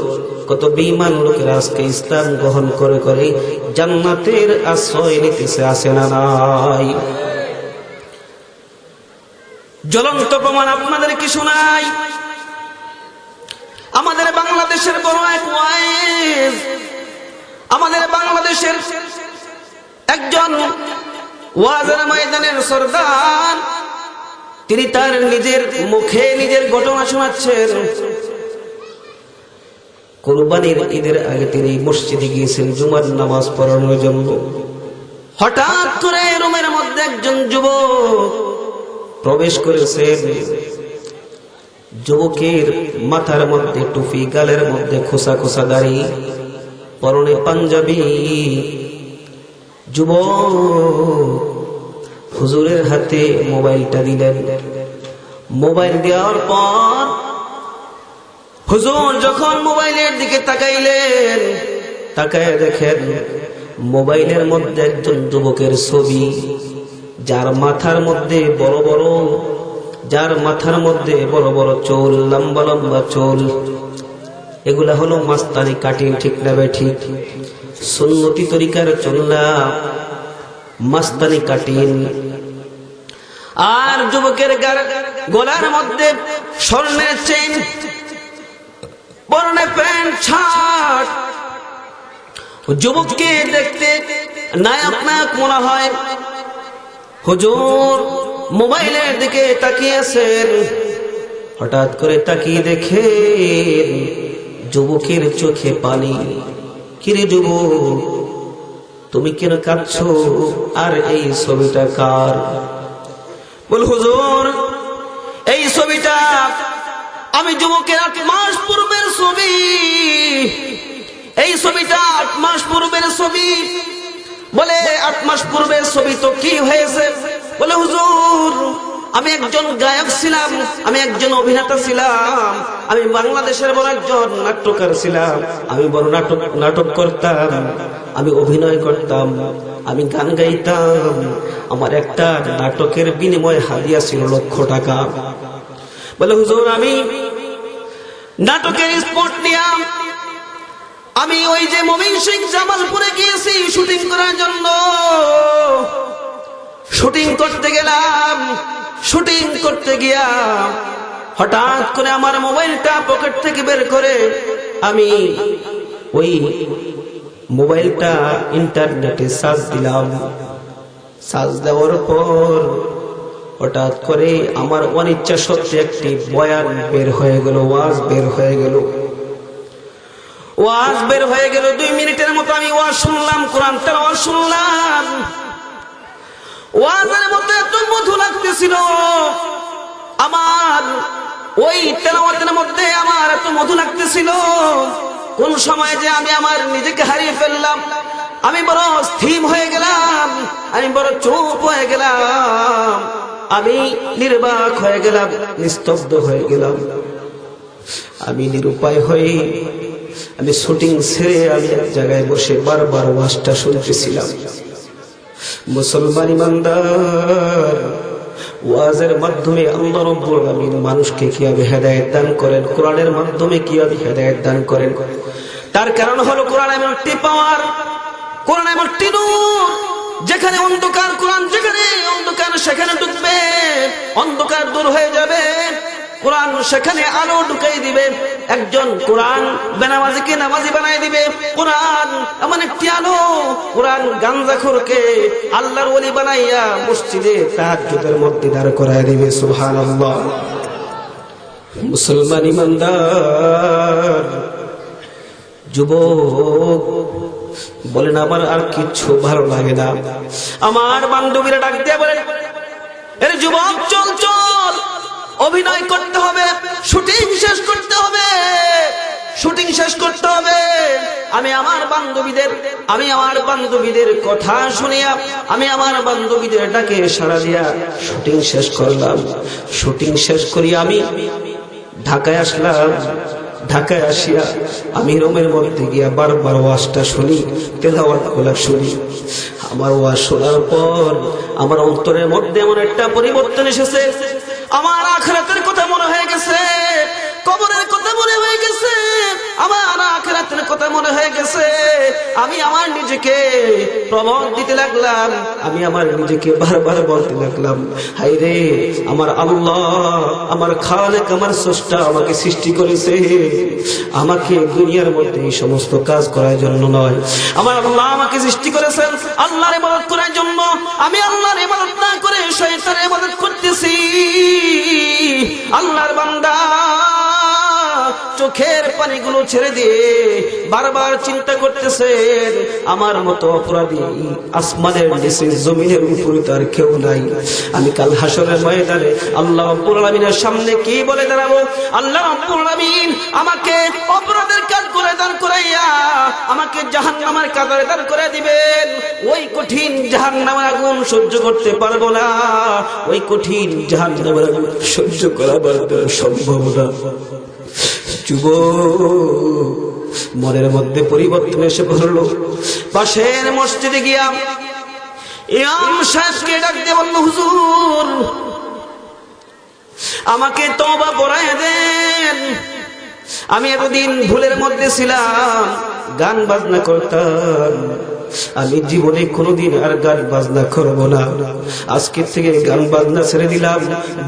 কত বেঈমান লোকেরা আজকে ইসলাম গ্রহণ করে করে জান্নাতের আশ্রয় নিতেছে। আছে না নাই? জ্বলন্ত প্রমাণ আপনাদের কি শোনাই? আমাদের বাংলাদেশের বড় এক ওয়াইজ, আমাদের বাংলাদেশের একজন ওয়াজের ময়দানের সরদার, তিনি তার নিজের মুখে নিজের ঘটনা শোনাচ্ছেন। কুরবানির ঈদের আগে তিনি মসজিদে গিয়েছেন জুমার নামাজ পড়ানোর জন্য। হঠাৎ করে রুমের মধ্যে একজন যুবক প্রবেশ করেছেন। যুবকের মাথার মধ্যে টুপি, গালের মধ্যে খোসা খোসা দাড়ি, পরনে পাঞ্জাবি। যুবক হুজুরের হাতে মোবাইলটা দিলেন। মোবাইল দেওয়ার পর হুজুর যখন মোবাইলের দিকে তাকাইলেন, তাকায় দেখেন মোবাইলের মধ্যে একজন যুবকের ছবি, যার মাথার মধ্যে বড় বড় চুল, লম্বা লম্বা চুল। এগুলা হলো মাস্তানি কাটিং। ঠিক না বেঠিক? সুন্নতি তরিকার চুল না, মাস্তানি কাটিং। আর যুবকের গলার মধ্যে স্বর্ণের চেইন, পরনে প্যান্ট শার্ট। যুবককে দেখতে নায়ক নায়ক মনে হয়। হুজুর মোবাইলের দিকে তাকিয়ে আছেন। হঠাৎ করে তাকিয়ে দেখেন যুবকের চোখে পানি। কিরে যুবক, তুমি কেন কাঁদছো? আর এই ছবিটা কার? বল হুজুর, এই ছবিটা আমি যুবকের 8 মাস পূর্বের ছবি। এই ছবিটা 8 মাস পূর্বের ছবি। বলে 8 মাস পূর্বের ছবি তো কি হয়েছে? বলে হুজুর, আমি একজন গায়ক ছিলাম, আমি একজন অভিনেতা ছিলাম, আমি বাংলাদেশের বড় একজন নাট্যকার ছিলাম, আমি বড় নাটক করতাম, আমি অভিনয় করতাম, আমি গান গাইতাম। আমার একটা নাটকের বিনিময়ে হাদিয়া ছিল 1 লক্ষ টাকা। বলে হুজুর, আমি নাটকের স্পট নিয়ে আমি ওই যে ময়মনসিংহ জামালপুরে গিয়েছি শুটিং করার জন্য। শুটিং করতে গেলাম। শুটিং করতে গিয়া হঠাৎ করে আমার মোবাইলটা পকেট থেকে বের করে আমি ওই মোবাইলটা ইন্টারনেটে সার্চ দিলাম। সার্চ দেওয়ার পর হঠাৎ করে আমার অনিচ্ছা সত্ত্বে একটি বয়ান বের হয়ে গেল, ওয়াজ বের হয়ে গেল। ওয়াজ বের হয়ে গেল, 2 মিনিটের মতো আমি ওয়াজ শুনলাম, কোরআন তেলাওয়াত শুনলাম। ওয়াজের মতো এত মধু লাগতেছিল, আমার ওই তেলাওয়াতের মধ্যে আমার এত মধু লাগতেছিল, কোন সময় যে আমি আমার নিজেকে হারিয়ে ফেললাম। আমি বড় স্থির হয়ে গেলাম, আমি বড় চুপ হয়ে গেলাম, আমি নির্বাক হয়ে গেলাম, নিস্তব্ধ হয়ে গেলাম। আমি নিরুপায় হয়ে আমি শুটিং ছেড়ে আমি এক জায়গায় বসে বারবার ওয়াজটা শুনতেছিলাম। মুসলমান ইমানদার, ওয়াজের মাধ্যমে আল্লাহ রাব্বুল আলামিন মানুষকে কিভাবে হেদায়েত দান করেন, কোরআনের মাধ্যমে কিভাবে হেদায়েত দান করেন, তার কারণ হলো কোরআন এমন একটি পাওয়ার, কোরআন এমন একটি নূর, যেখানে অন্ধকার, কোরআন যেখানে অন্ধকার সেখানে ঢুকবে, অন্ধকার দূর হয়ে যাবে, কোরআন সেখানে আলো ঢুকাই দিবে। একজন কোরআন বেনামাজিকে নামাজি বানাই দিবে। কোরআন এমন একটি আলো, কোরআন গাঞ্জাখোরকে আল্লাহর ওলি বানাইয়া মসজিদে তাহাজ্জুদের মধ্যে দাঁড় করায় দিবে। সুবহানাল্লাহ। মুসলমান ইমানদার, যুবক বলেন আমার আর কিচ্ছু ভালো লাগে না। আমার বান্ধবীরা ডাক দিয়ে বলেন, আরে যুবক চল চল, অভিনয় করতে হবে, শুটিং শেষ করতে হবে, শুটিং শেষ করতে হবে। আমি আমার বান্ধবীদের কথা শুনিয়া, আমি আমার বান্ধবীদের ডাকে সাড়া দিয়া শুটিং শেষ করলাম। শুটিং শেষ করি আমি ঢাকায় আসলাম। ঢাকায় আসিয়া আমি রুমের মধ্যে গিয়া বারবার ওয়াজটা শুনি, তেলাওয়াতগুলো শুনি। আমার ওয়াজ শোনার পর আমার অন্তরের মধ্যে এমন একটা পরিবর্তন এসেছে, আমার আখিরাতের কথা মনে হয়ে গেছে, কবরের কথা মনে হয়ে গেছে, আমার আখিরাতের কথা মনে হয়ে গেছে। আমি আমার নিজেকে প্রমাণ দিতে লাগলাম, আমি আমার নিজেকে বারবার বলতে লাগলাম, হাই রে আমার আল্লাহ, আমার খালেক, আমার স্রষ্টা আমাকে সৃষ্টি করেছে, আমাকে দুনিয়ার মধ্যে এই সমস্ত কাজ করার জন্য নয়। আমার আল্লাহ আমাকে সৃষ্টি করেছেন আল্লাহর ইবাদত করার জন্য। আমি আল্লাহর ইবাদত না করে শয়তানের ইবাদত করতেছি। আল্লাহর বান্দা চোখের পানিগুলো ছেড়ে দিয়ে বারবার চিন্তা করতেছেন, আমার মতো অপরাধী আসমানের নিচে জমিনের উপরে তার কেউ নাই। আমি কাল হাসরের ময়দানে আল্লাহ রাব্বুল আলামিনের সামনে কি বলে দাঁড়াবো? আল্লাহ রাব্বুল আলামিন আমাকে অপরাধের কাজ করে দাঁড় করাইয়া আমাকে জাহান্নামের কাতারে দাঁড় করে দিবেন। ওই কঠিন জাহান্নামের আগুন সহ্য করতে পারবো না, ওই কঠিন জাহান্নামের আগুন সহ্য করা সম্ভব না। যুবক, মনের মধ্যে পরিবর্তন এসে পড়ল। পাশের মসজিদে গিয়া ইমাম সাহেবকে ডাক দিয়ে বলল, হুজুর আমাকে তওবা পড়ায় দেন। আমি এতদিন ভুলের মধ্যে ছিলাম, গান বাজনা করতাম, আমি জীবনে কোনোদিন আর গান বাজনা করব না। আজকের থেকে গান বাজনা ছেড়ে দিলাম,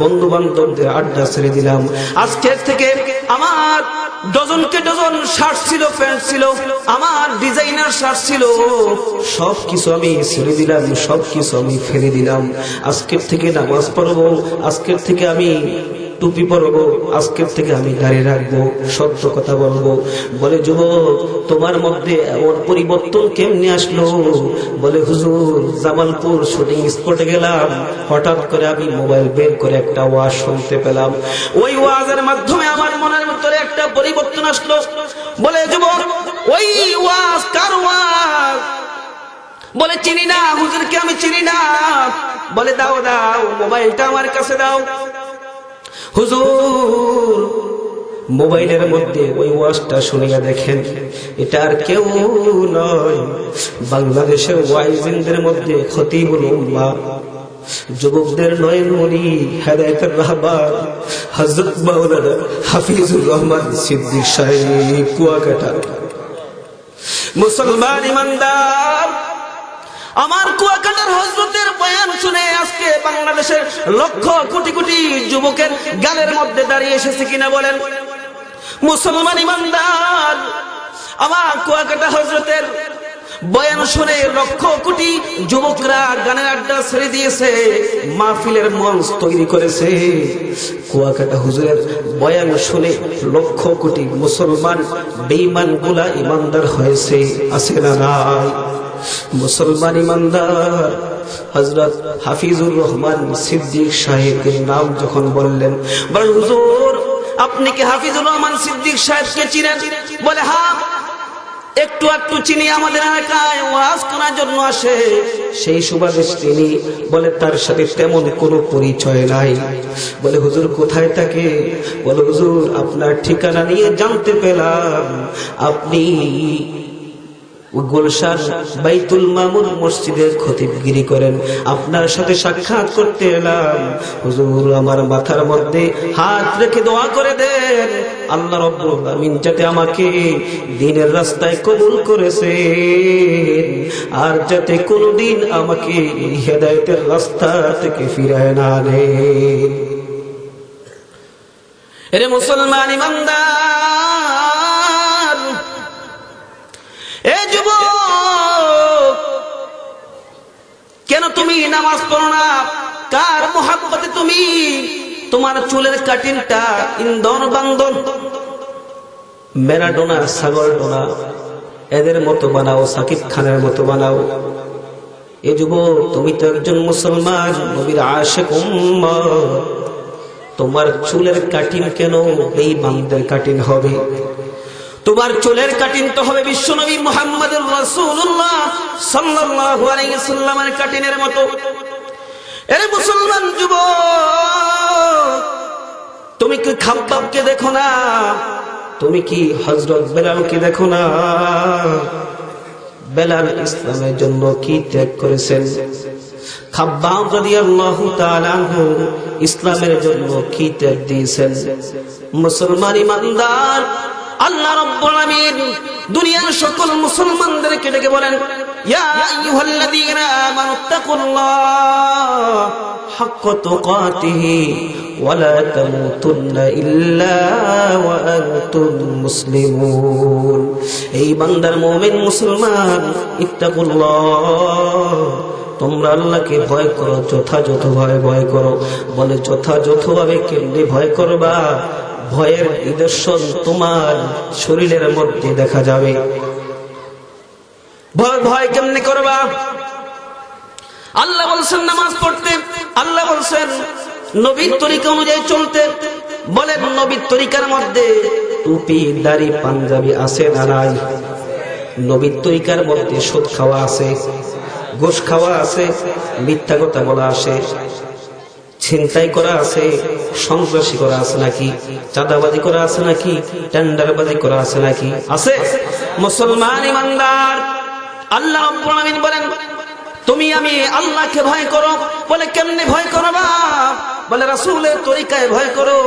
বন্ধু বান্ধবদের আড্ডা ছেড়ে দিলাম। আজকের থেকে আমার ডজনকে ডজন শার্ট ছিল, প্যান্ট ছিল, আমার ডিজাইনার শার্ট ছিল, সবকিছু আমি ছেড়ে দিলাম, সবকিছু আমি ফেলে দিলাম। আজকের থেকে নামাজ পড়বো, আজকের থেকে আমি টুপি পরবো, আজকের থেকে আমি দাঁড়িয়ে রাখবো, সত্য কথা বলবো। বলে, যুবক তোমার মধ্যে এমন পরিবর্তন কেমনে আসলো? বলে, হুজুর জামালপুর শুটিং স্পটে গেলাম, হঠাৎ করে আমি মোবাইল বের করে একটা ওয়াজ শুনতে পেলাম। ওই ওয়াজের মাধ্যমে আমার মনের ভিতরে একটা পরিবর্তন আসলো। বলে, যুবক ওই ওয়াজ কার ওয়াজ? বলে, চিনি না হুজুরকে, আমি চিনি না। বলে, দাও দাও মোবাইলটা আমার কাছে দাও। হুজুর মোবাইলের মধ্যে ওই ওয়াজটা শুনিয়া দেখেন, এটা আর কেউ নয়, বাংলাদেশের ওয়াইজিনদের মধ্যে খতিবুল উম্মাহ, যুবকদের নয়নমণি, হেদায়েতের রাহবার হযরত মাওলানা হাফিজুর রহমান সিদ্দিক সাহেব কুয়াকাটা। মুসলমান ইমানদার, আমার কুয়াকাটার হযরতের বয়ান শুনে আজকে বাংলাদেশের লক্ষ কোটি কোটি যুবকের গালের মধ্যে দাঁড়িয়ে এসেছে কিনা বলেন? মুসলমান ইমানদার, আমার কুয়াকাটা হযরতের বয়ান শুনে লক্ষ কোটি যুবকরা গানের আড্ডা ছেড়ে দিয়েছে, মাহফিলের মঞ্চ তৈরি করেছে। কুয়াকাটা হুজুরের বয়ান শুনে লক্ষ কোটি মুসলমান বেঈমান গুলা ইমানদার হয়েছে, আছে না নাই? মুসলমান ইমানদার হযরত হাফিজুর রহমান সিদ্দিক সাহেবের নাম যখন বললেন, বলেন হুজুর আপনি কি হাফিজুর রহমান সিদ্দিক সাহেবকে চিনেন? বলে হ্যাঁ, একটু একটু চিনি, আমাদের এলাকায় ওয়াজ করার জন্য আসে, সেই সুবাদে চিনি। বলে তার সাথে তেমন কোনো পরিচয় নাই। বলে হুজুর কোথায় থাকে? বলে হুজুর আপনার ঠিকানা নিয়ে জানতে পেলাম আপনি গুলশান বাইতুল মামুর মসজিদের খতিবগিরি করেন, আপনার সাথে সাক্ষাৎ করতে এলাম। হুজুর আমার মাথার মধ্যে হাত রেখে দোয়া করে দেন, আল্লাহ রাব্বুল আমিন যাতে আমাকে দ্বীনের রাস্তায় কবুল করেছেন, আর যাতে কোনোদিন আমাকে হেদায়েতের রাস্তা থেকে ফিরায় না নেন। এরে মুসলমান ইমানদার, এ যুবক, কেন তুমি নামাজ পড়ো না? কার মোহাব্বতে তুমি তোমার চুলের কাটিংটা ইন্দোর বান্দর ম্যারাডোনা সাগরডোনা এদের মতো বানাও, সাকিব খানের মতো বানাও? এ যুবক, তুমি তো একজন মুসলমান, নবীর আশিক উম্মত, তোমার চুলের কাটিং কেন বেঈমানদের কাটিং হবে? তোমার চুলের কাটিং তো হবে বিশ্বনবী মুহাম্মদুর রাসূলুল্লাহ সাল্লাল্লাহু আলাইহি ওয়াসাল্লামের কাটিনের মতো। এর মুসলমান যুবক, তুমি কি খাব্বাবকে দেখো না? তুমি কি হযরত বেলালকে দেখো না? বেলাল ইসলামের জন্য কি ত্যাগ করেছেন? খাব্বাব রাদিয়াল্লাহু তাআলা আনহু ইসলামের জন্য কি ত্যাগ দিয়েছেন? মুসলমান ইমানদার, আল্লাহ রাব্বুল আমিন দুনিয়ার সকল মুসলমানদেরকে ডেকে বলেন, ইয়া আইয়ুহাল্লাযীনা আমানুত্তাকুল্লাহ হাক্কা তুকাতিহি ওয়া লা তামুতুন্না ইল্লা ওয়া আনতুম মুসলিমুন। এই বান্দার মুমিন মুসলমান, ইত্তাকুল্লাহ, তোমরা আল্লাহকে ভয় করো, যথাযথভাবে ভয় করো। বলে যথাযথভাবে কেমনে ভয় করবা? ভয়ের নিদর্শন তোমার শরীরের মধ্যে দেখা যাবে। ভয় ভয় কেমনে করবা? আল্লাহ বলছেন নামাজ পড়তে, আল্লাহ বলছেন নবীর তরিকা অনুযায়ী চলতে। বলেন নবীর তরিকার মধ্যে টুপি দাড়ি পাঞ্জাবি আছে না নাই? নবীর তরিকার মধ্যে সুদ খাওয়া আছে, ঘুষ খাওয়া আছে, মিথ্যা কথা বলা আছে, ছিনতাই করা আছে, সন্ত্রাসী করা আছে নাকি? চাঁদাবাজি করা আছে নাকি? টেন্ডারবাজি করা আছে নাকি? আছে। মুসলমান ইমানদার, আল্লাহ রাব্বুল আমিন বলেন তুমি আমি আল্লাহকে ভয় করো। বলে কেমনে ভয় করবা? বলে রাসূলের তরিকায় ভয় করো।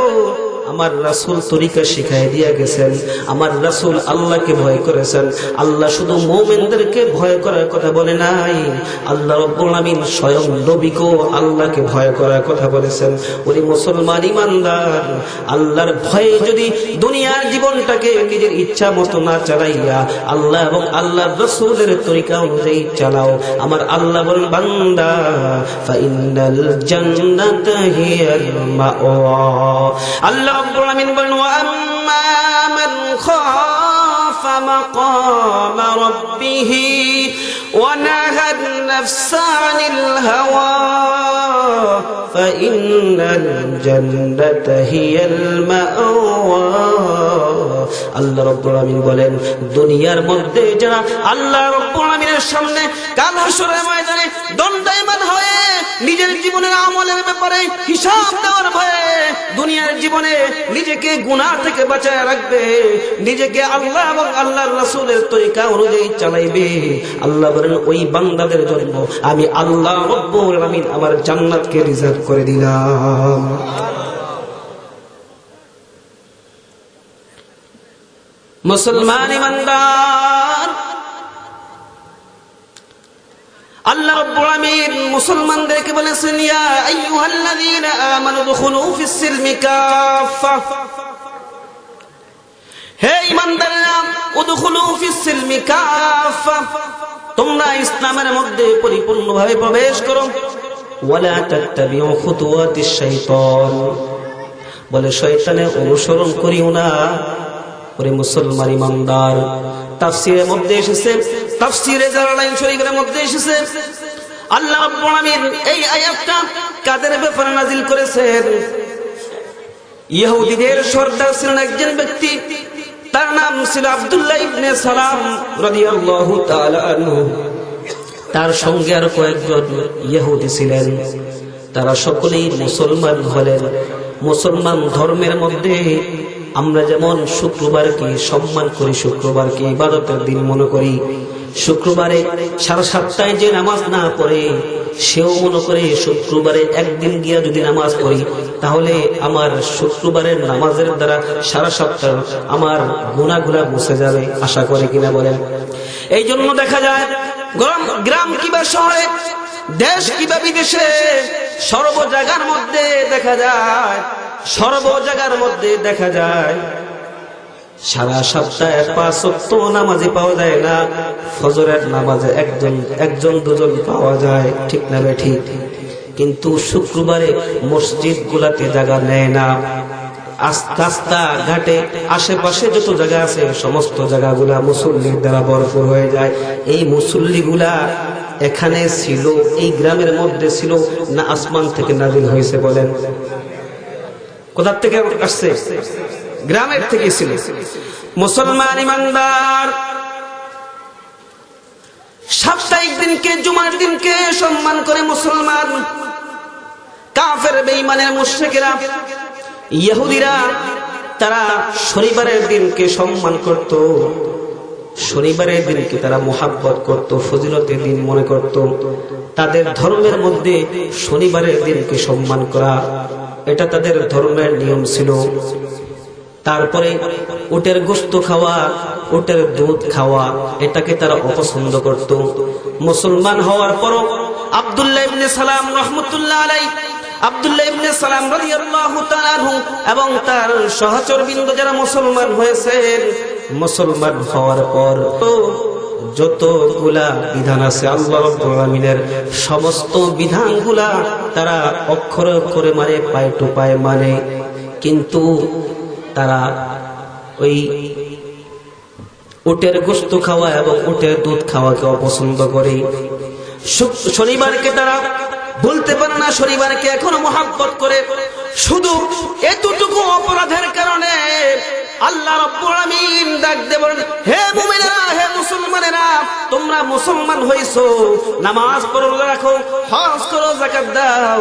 আমার রাসূল তরিকা শিখাই দিয়ে গেছেন, আমার রাসূল আল্লাহকে ভয় করেছেন। আল্লাহ শুধু মুমিনদেরকে ভয় করার কথা বলে নাই, আল্লাহ রাব্বুল আমিন স্বয়ং নবীকেও আল্লাহকে ভয় করার কথা বলেছেন। ওরে মুসলমান ইমানদার, আল্লাহর ভয়ে যদি দুনিয়ার জীবনটাকে নিজের ইচ্ছা মতো না চালাইয়া আল্লাহ এবং আল্লাহর রাসূলের তরিকা অনুযায়ী চালাও, আমার আল্লাহ বলেন বান্দা ফাইনাল জান্নাতা হিয়াল মাওয়া। আল্লাহ রাব্বুল আমিন বলেন ওয়া আম্মা মান খাফা মাকামা রাব্বিহি ওয়া নাহান নাফসা আনিল হাওয়া ফাইনাল জান্নাতা হিয়াল মাওয়া। আল্লাহ রাব্বুল আমিন বলেন দুনিয়ার মধ্যে যারা আল্লাহ রাব্বুল আমিনের সামনে কাল হাসরের ময়দানে দণ্ডায়মান হয়ে নিজের জীবনের আমলের ব্যাপারে হিসাব দেওয়ার ভয়ে দুনিয়ার জীবনে নিজেকে গুনাহ থেকে বাঁচায় রাখবে, নিজেকে আল্লাহ এবং আল্লাহর রাসূলের তরিকা অনুযায়ী চালাইবে, আল্লাহ বলেন ওই বান্দাদের জন্য আমি আল্লাহ রাব্বুল আমিন আমার জান্নাতকে রিজার্ভ করে দিলাম। মুসলমান ইমানদার, আল্লাহ রাব্বুল আলামিন মুসলমানদেরকে বলেছেন, ইয়া আইয়ুহাল্লাযীনা আমানু দুখুলু ফিস সিলমি কাফা, হে ঈমানদাররা, উদখুলু ফিস সিলমি কাফা, তোমরা ইসলামের মধ্যে পরিপূর্ণভাবে প্রবেশ করো। ওয়ালা তাত্তাবিউ খুতুওয়াতিশ শাইতান, বলে শয়তানের অনুসরণ করিও না। ওরে মুসলমান ঈমানদার, তাফসীরের মধ্যে এসেছে, তাফসীরে জালালাইন শরীফের মধ্যে এসেছে, আল্লাহ রাব্বুল আলামিন এই আয়াতটা কাদের ব্যাপারে নাযিল করেছেন? ইহুদিদের সর্দার ছিলেন একজন ব্যক্তি, তার নাম ছিল আব্দুল্লাহ ইবনে সালাম রাদিয়াল্লাহু তাআলা আনহু। তার সঙ্গে আর কয়েকজন ইহুদি ছিলেন, তারা সকলেই মুসলমান হলেন। মুসলমান ধর্মের মধ্যে আমরা যেমন শুক্রবারকে সম্মান করি, শুক্রবারকে ইবাদতের দিন মনে করি, শুক্রবারে 7:30 যে নামাজ না পড়ে সেও মনে করে শুক্রবারে একদিন গিয়া যদি নামাজ পড়ি তাহলে আমার শুক্রবারের নামাজের দ্বারা সারা সপ্তাহ আমার গুনাহগুলো মুছে যাবে, আশা করে কিনা বলেন? এই জন্য দেখা যায় গ্রাম কিংবা শহরে, দেশ কিংবা বিদেশে, সর্ব জায়গার মধ্যে দেখা যায় সারা সপ্তাহে 5 ওয়াক্ত নামাজি পাওয়া যায় না, ফজরের নামাজে একজন দুজন পাওয়া যায়, ঠিক না ঠিক? কিন্তু শুক্রবারে মসজিদ গুলাতে জায়গা নেয় না। রাস্তা ঘাটে আশেপাশে যত জায়গা আছে সমস্ত জায়গাগুলা মুসল্লির দ্বারা ভরপুর হয়ে যায়। এই মুসল্লিগুলা এখানে ছিল, এই গ্রামের মধ্যে ছিল না আসমান থেকে নাযিল হয়েছে? বলেন, কোথা থেকে আসছে? গ্রামের থেকে ছিল। মুসলমান ঈমানদার সাপ্তাহিক দিনকে, জুমার দিনকে সম্মান করে মুসলমান। কাফের বেঈমানের মুশরিকরা, ইহুদিরা, তারা শনিবারের দিনকে সম্মান করত, শনিবারের দিনকে তারা মুহাব্বত করত, ফজিলতের দিন মনে করত। তাদের ধর্মের মধ্যে শনিবারের দিনকে সম্মান করা এটা তাদের ধর্মের নিয়ম ছিল। তারপরে উটের গোশত খাওয়া, উটের দুধ খাওয়া, এটাকে তারা অপছন্দ করত। মুসলমান হওয়ার পরও আব্দুল্লাহ ইবনে সালাম রাহমাতুল্লাহ আলাইহি, আব্দুল্লাহ ইবনে সালাম রাদিয়াল্লাহু তাআলা আনহু এবং তার সহচরবৃন্দ যারা মুসলমান হয়েছেন, মুসলমান হওয়ার পর যতগুলা বিধান আছে আল্লাহ রাব্বুল আলামিনের সমস্ত বিধানগুলা তারা অক্ষরে অক্ষরে মানে, পায়ে টু পায়ে মানে, কিন্তু তারা ওই উটের গোশত খাওয়া এবং উটের দুধ খাওয়াকে অপছন্দ করে। শনিবারকে তারা বলতে পারে না, শনিবারকে এখনো মুহাব্বত করে। শুধু এতটুকু অপরাধের কারণে আল্লাহ রাব্বুল আলামিন ডাক দিয়ে বলেন, হে মুমিনেরা, হে মুসলমানেরা, তোমরা মুসলমান হইছো, নামাজ পড়ো, রাখো, হজ করো, যাকাত দাও,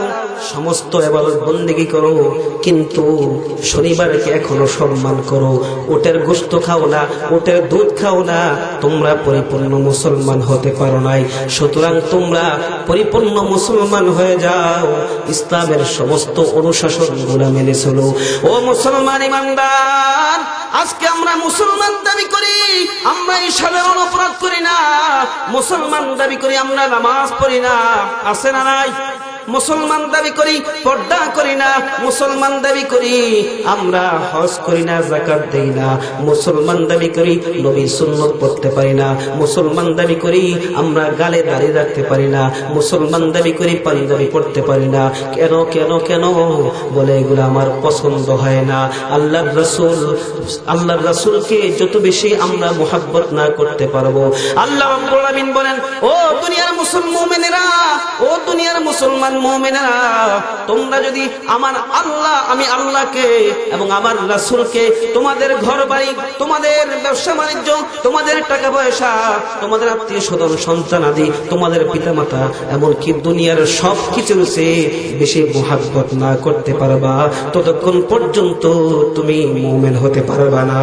সমস্ত ইবাদত বন্দেগী করো, কিন্তু শনিবারকে এখনো সম্মান করো, উটের গোশত খাও না, উটের দুধ খাও না, তোমরা পরিপূর্ণ মুসলমান হতে পারো নাই। সুতরাং তোমরা পরিপূর্ণ মুসলমান হয়ে যাও, ইসলামের সমস্ত অনুশাসনগুলো মেনে চলো। ও মুসলমান ঈমানদার, আজকে আমরা মুসলমান দাবি করি, আমরা এই সাধারণ অপরাধ করি না। মুসলমান দাবি করি আমরা নামাজ পড়ি না, আছে না নাই? মুসলমান দাবি করি পর্দা করি না, মুসলমান দাবি করি আমরা হজ করি না, যাকাত দেই না, মুসলমান দাবি করি নবীর সুন্নাত পড়তে পারি না, মুসলমান দাবি করি আমরা গালে দাড়ি রাখতে পারি না, মুসলমান দাবি করি পাঞ্জাবি পড়তে পারি না। কেন কেন কেন? বলে এগুলো আমার পছন্দ হয় না। আল্লাহর রাসূলকে যত বেশি আমরা মুহাব্বত না করতে পারবো, আল্লাহ রাব্বুল আলামিন বলেন, ও দুনিয়ার মুসলমানেরা, ও দুনিয়ার মুসলমান মুমিনেরা, তোমরা যদি আমি আল্লাহকে এবং আমার রাসূলকে, তোমাদের ঘর বাড়ি, তোমাদের ব্যবসা বাণিজ্য, তোমাদের টাকা পয়সা, তোমাদের আত্মীয় স্বজন, সন্তান আদি, তোমাদের পিতামাতা, এমনকি দুনিয়ার সব কিছুর চেয়ে বেশি মুহাব্বত না করতে পারবা, ততক্ষণ পর্যন্ত তুমি মুমিন হতে পারবা না।